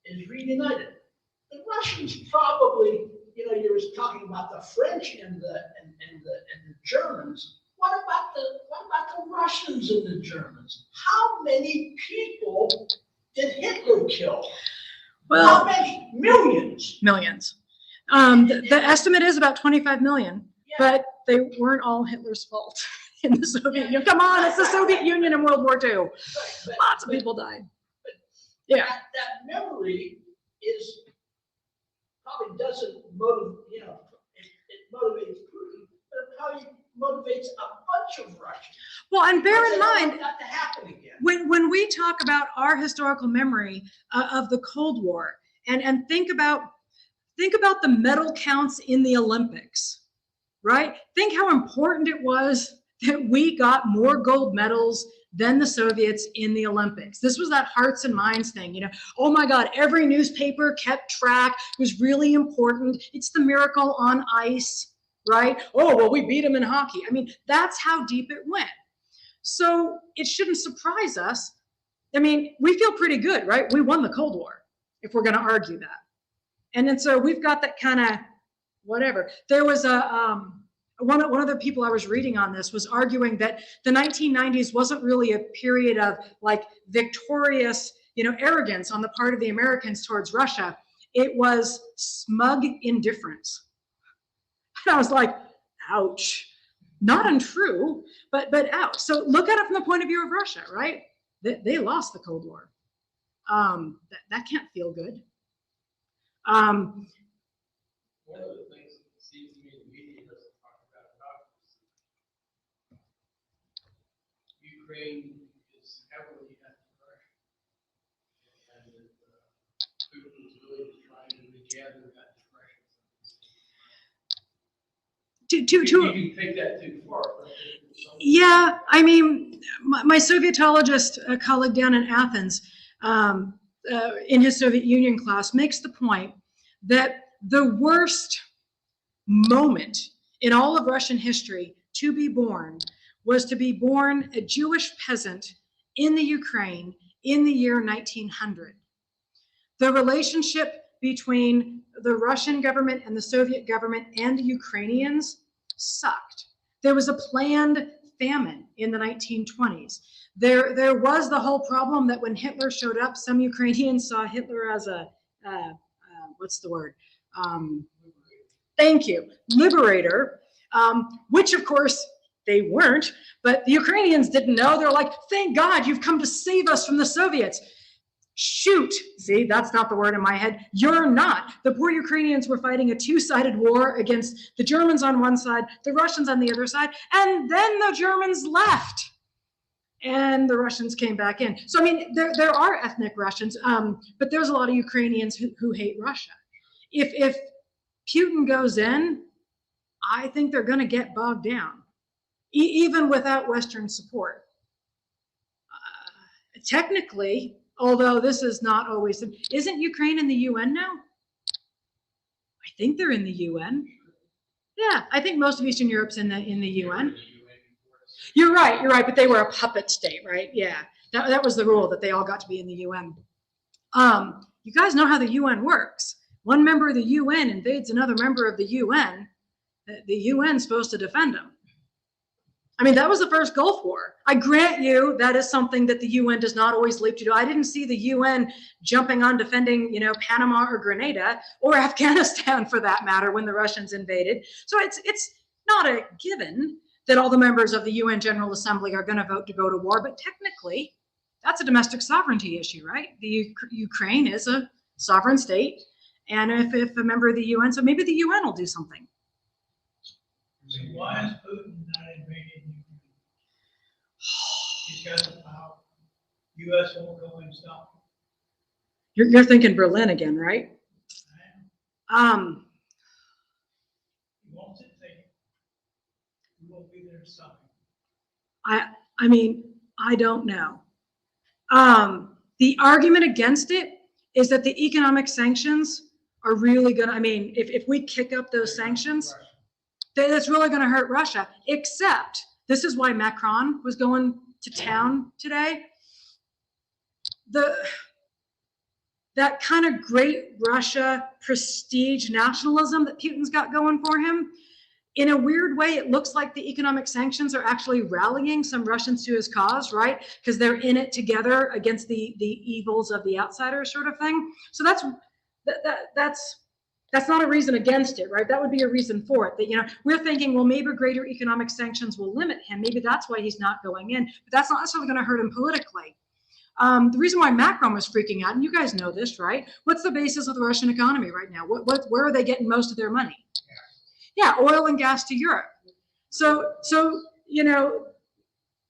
is reunited. The Russians probably, you were talking about the French and the Germans. What about the Russians and the Germans? How many people did Hitler kill? Well, how many? Millions. Millions. The estimate is about 25 million, yeah. But they weren't all Hitler's fault. in the Soviet Union. Come on, it's the Soviet Union in World War II. But- Lots of but people died. Yeah. That memory is, probably doesn't motivate, it motivates Putin, but it probably motivates a bunch of Russians. Well, and bear in They don't mind, want that to happen again. when we talk about our historical memory of the Cold War, and think about the medal counts in the Olympics, right? Think how important it was that we got more gold medals than the Soviets in the Olympics. This was that hearts and minds thing, oh my God, every newspaper kept track. It was really important. It's the miracle on ice, right? Oh, well, we beat them in hockey. I mean, that's how deep it went. So it shouldn't surprise us. I mean, we feel pretty good, right? We won the Cold War, if we're going to argue that. And then so we've got that kind of whatever. There was one of the people I was reading on this was arguing that the 1990s wasn't really a period of like victorious, arrogance on the part of the Americans towards Russia. It was smug indifference. And I was like, ouch. Not untrue, but ouch. So look at it from the point of view of Russia, right? They lost the Cold War. That can't feel good. One of the things that seems to me the media doesn't talk about is Ukraine is heavily anti-Russian, and that Putin is really trying to regather that Russians. You can take that too far. Yeah, I mean, my Sovietologist colleague down in Athens, in his Soviet Union class, makes the point that the worst moment in all of Russian history to be born was to be born a Jewish peasant in the Ukraine in the year 1900. The relationship between the Russian government and the Soviet government and the Ukrainians sucked. There was a planned famine in the 1920s. There was the whole problem that when Hitler showed up, some Ukrainians saw Hitler as a, what's the word? Thank you, liberator, which of course they weren't, but the Ukrainians didn't know. They're like, thank God you've come to save us from the Soviets. Shoot, see, that's not the word in my head. You're not. The poor Ukrainians were fighting a two-sided war against the Germans on one side, the Russians on the other side, and then the Germans left. And the Russians came back in. So, I mean, there are ethnic Russians, but there's a lot of Ukrainians who hate Russia. If Putin goes in, I think they're going to get bogged down, even without Western support. Technically, although this is not always, isn't Ukraine in the UN now? I think they're in the UN. Yeah, I think most of Eastern Europe's in the UN. You're right, but they were a puppet state, right? Yeah, that was the rule, that they all got to be in the UN. You guys know how the UN works. One member of the UN invades another member of the UN. The UN's supposed to defend them. I mean, that was the first Gulf War. I grant you that is something that the UN does not always leap to do. I didn't see the UN jumping on defending, Panama or Grenada or Afghanistan for that matter when the Russians invaded. So it's not a given that all the members of the UN General Assembly are going to vote to go to war, but technically that's a domestic sovereignty issue, right? The Ukraine is a sovereign state, and if a member of the UN, so maybe the UN will do something. So why is Putin not invading Ukraine? He's got the power. U.S. won't go and stop him. You're thinking Berlin again, right? He wants it taken. We won't be there to stop him. I mean, I don't know. The argument against it is that the economic sanctions are really gonna, I mean, if we kick up those sanctions, that's really gonna hurt Russia, except this is why Macron was going to town today. That kind of great Russia prestige nationalism that Putin's got going for him, in a weird way, it looks like the economic sanctions are actually rallying some Russians to his cause, right? Because they're in it together against the evils of the outsiders, sort of thing. So that's That's not a reason against it, right? That would be a reason for it. That, you know, we're thinking, well, maybe greater economic sanctions will limit him. Maybe that's why he's not going in. But that's not necessarily going to hurt him politically. The reason why Macron was freaking out, and you guys know this, right? What's the basis of the Russian economy right now? Where are they getting most of their money? Yeah, oil and gas to Europe. So you know,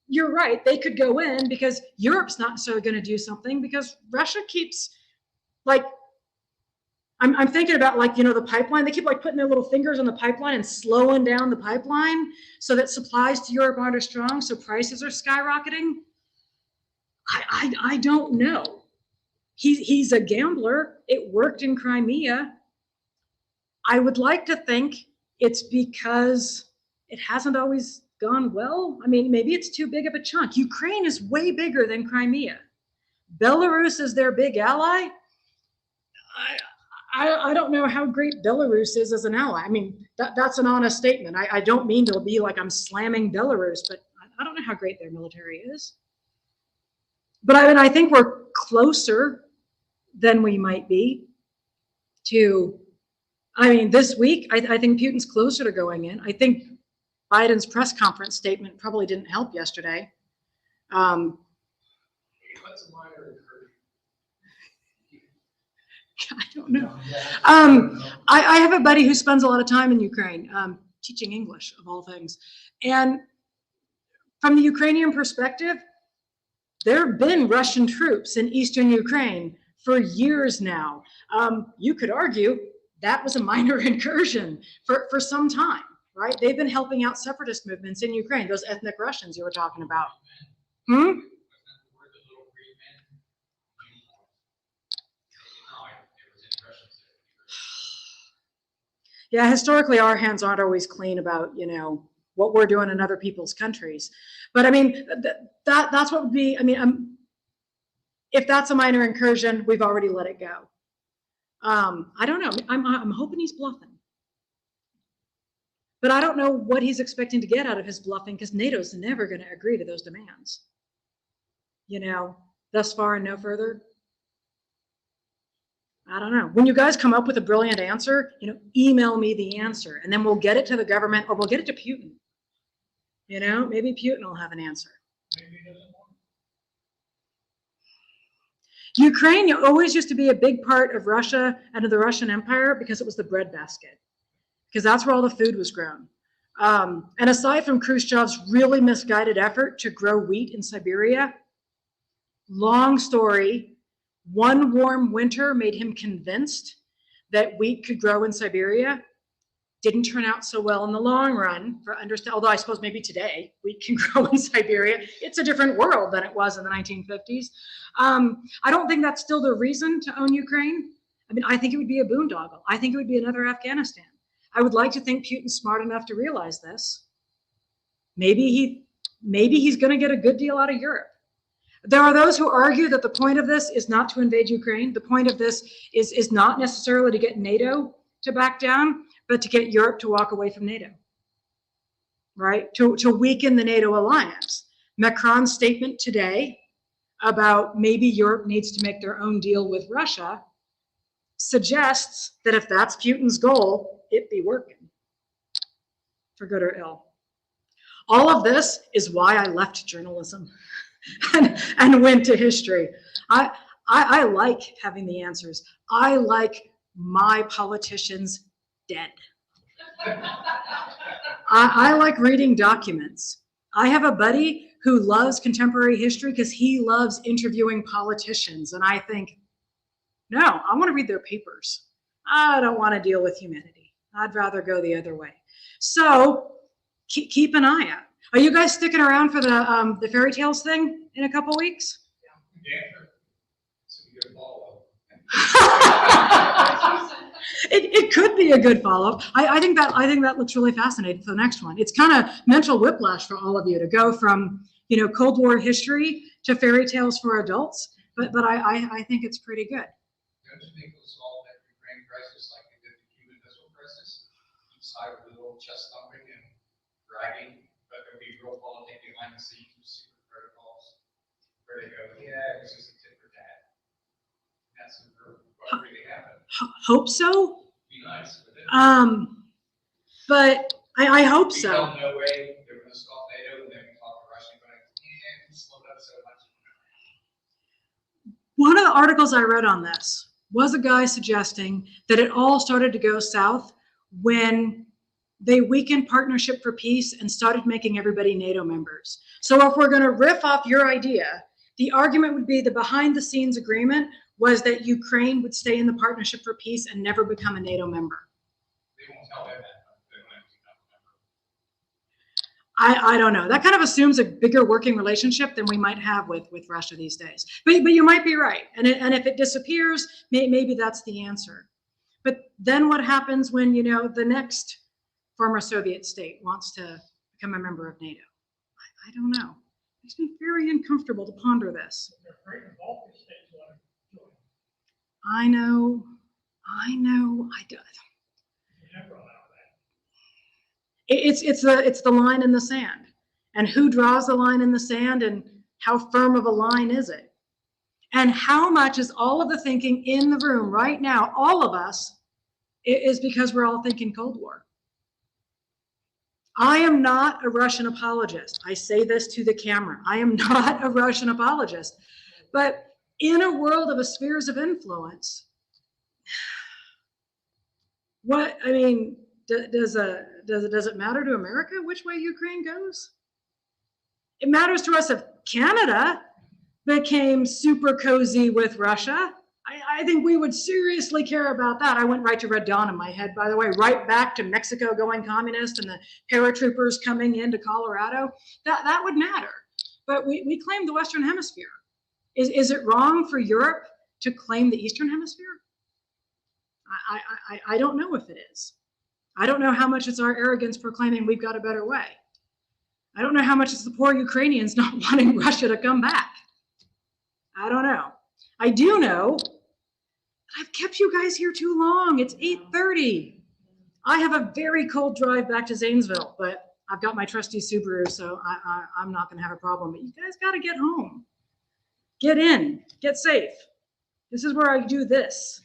you're right. They could go in because Europe's not necessarily going to do something because Russia keeps, like, I'm thinking about, like, you know, the pipeline. They keep like putting their little fingers on the pipeline and slowing down the pipeline so that supplies to Europe aren't as strong, so prices are skyrocketing. I don't know. He's a gambler. It worked in Crimea. I would like to think it's because it hasn't always gone well. I mean, maybe it's too big of a chunk. Ukraine is way bigger than Crimea. Belarus is their big ally. I don't know how great Belarus is as an ally. I mean, that's an honest statement. I don't mean to be like I'm slamming Belarus, but I don't know how great their military is. But I mean, I think we're closer than we might be to, I mean, this week, I think Putin's closer to going in. I think Biden's press conference statement probably didn't help yesterday. What's a minor incursion? I don't know. I have a buddy who spends a lot of time in Ukraine, teaching English of all things. And from the Ukrainian perspective, there have been Russian troops in eastern Ukraine for years now. You could argue that was a minor incursion for some time, right? They've been helping out separatist movements in Ukraine, those ethnic Russians you were talking about. Yeah, historically, our hands aren't always clean about, you know, what we're doing in other people's countries. But I mean, that's what would be, I mean, if that's a minor incursion, we've already let it go. I don't know. I'm hoping he's bluffing. But I don't know what he's expecting to get out of his bluffing because NATO's never going to agree to those demands. You know, thus far and no further. I don't know. When you guys come up with a brilliant answer, you know, email me the answer and then we'll get it to the government or we'll get it to Putin. You know, maybe Putin will have an answer. Maybe he doesn't want Ukraine always used to be a big part of Russia and of the Russian Empire because it was the breadbasket, because that's where all the food was grown. And aside from Khrushchev's really misguided effort to grow wheat in Siberia, long story, one warm winter made him convinced that wheat could grow in Siberia. Didn't turn out so well in the long run, although I suppose maybe today wheat can grow in Siberia. It's a different world than it was in the 1950s. I don't think that's still the reason to own Ukraine. I mean, I think it would be a boondoggle. I think it would be another Afghanistan. I would like to think Putin's smart enough to realize this. Maybe he's going to get a good deal out of Europe. There are those who argue that the point of this is not to invade Ukraine. The point of this is not necessarily to get NATO to back down, but to get Europe to walk away from NATO, right? To weaken the NATO alliance. Macron's statement today about maybe Europe needs to make their own deal with Russia suggests that if that's Putin's goal, it be working, for good or ill. All of this is why I left journalism and went to history. I like having the answers. I like my politicians dead. I like reading documents. I have a buddy who loves contemporary history because he loves interviewing politicians. And I think, no, I want to read their papers. I don't want to deal with humanity. I'd rather go the other way. So keep an eye out. Are you guys sticking around for the fairy tales thing in a couple weeks? Yeah. It's a good follow-up. It could be a good follow-up. I think that looks really fascinating for the next one. It's kind of mental whiplash for all of you to go from, you know, Cold War history to fairy tales for adults. But I think it's pretty good. Don't you think we'll solve that Ukraine crisis like we did the Cuban Missile Crisis? Each side with a little chest thumping and bragging, but there'll be real politics behind the scenes with secret protocols where they go, yeah, it was just a tit for tat. That's what really happened. Hope so. Be nice with it. But I hope We so. felt no way they were gonna stop NATO, and then we talked to Russia, going, yeah, we slowed up so much. One of the articles I read on this was a guy suggesting that it all started to go south when they weakened Partnership for Peace and started making everybody NATO members. So if we're going to riff off your idea, the argument would be the behind the scenes agreement was that Ukraine would stay in the Partnership for Peace and never become a NATO member. They won't tell them that. They won't become a member. I don't know. That kind of assumes a bigger working relationship than we might have with Russia these days. But you might be right. And if it disappears, maybe that's the answer. But then what happens when, you know, the next former Soviet state wants to become a member of NATO? I don't know. It makes me very uncomfortable to ponder this. They're afraid of all these states want to join. I know. I do. You never allow that. It's the line in the sand. And who draws the line in the sand, and how firm of a line is it? And how much is all of the thinking in the room right now, all of us, is because we're all thinking Cold War. I am not a Russian apologist. I say this to the camera. I am not a Russian apologist. But in a world of spheres of influence, does it matter to America which way Ukraine goes? It matters to us if Canada became super cozy with Russia. I think we would seriously care about that. I went right to Red Dawn in my head, by the way, right back to Mexico going communist and the paratroopers coming into Colorado. That would matter. But we claim the Western Hemisphere. Is it wrong for Europe to claim the Eastern Hemisphere? I don't know if it is. I don't know how much it's our arrogance proclaiming we've got a better way. I don't know how much it's the poor Ukrainians not wanting Russia to come back. I don't know. I do know I've kept you guys here too long. It's 8:30. I have a very cold drive back to Zanesville, but I've got my trusty Subaru, so I'm not going to have a problem. But you guys got to get home. Get in. Get safe. This is where I do this.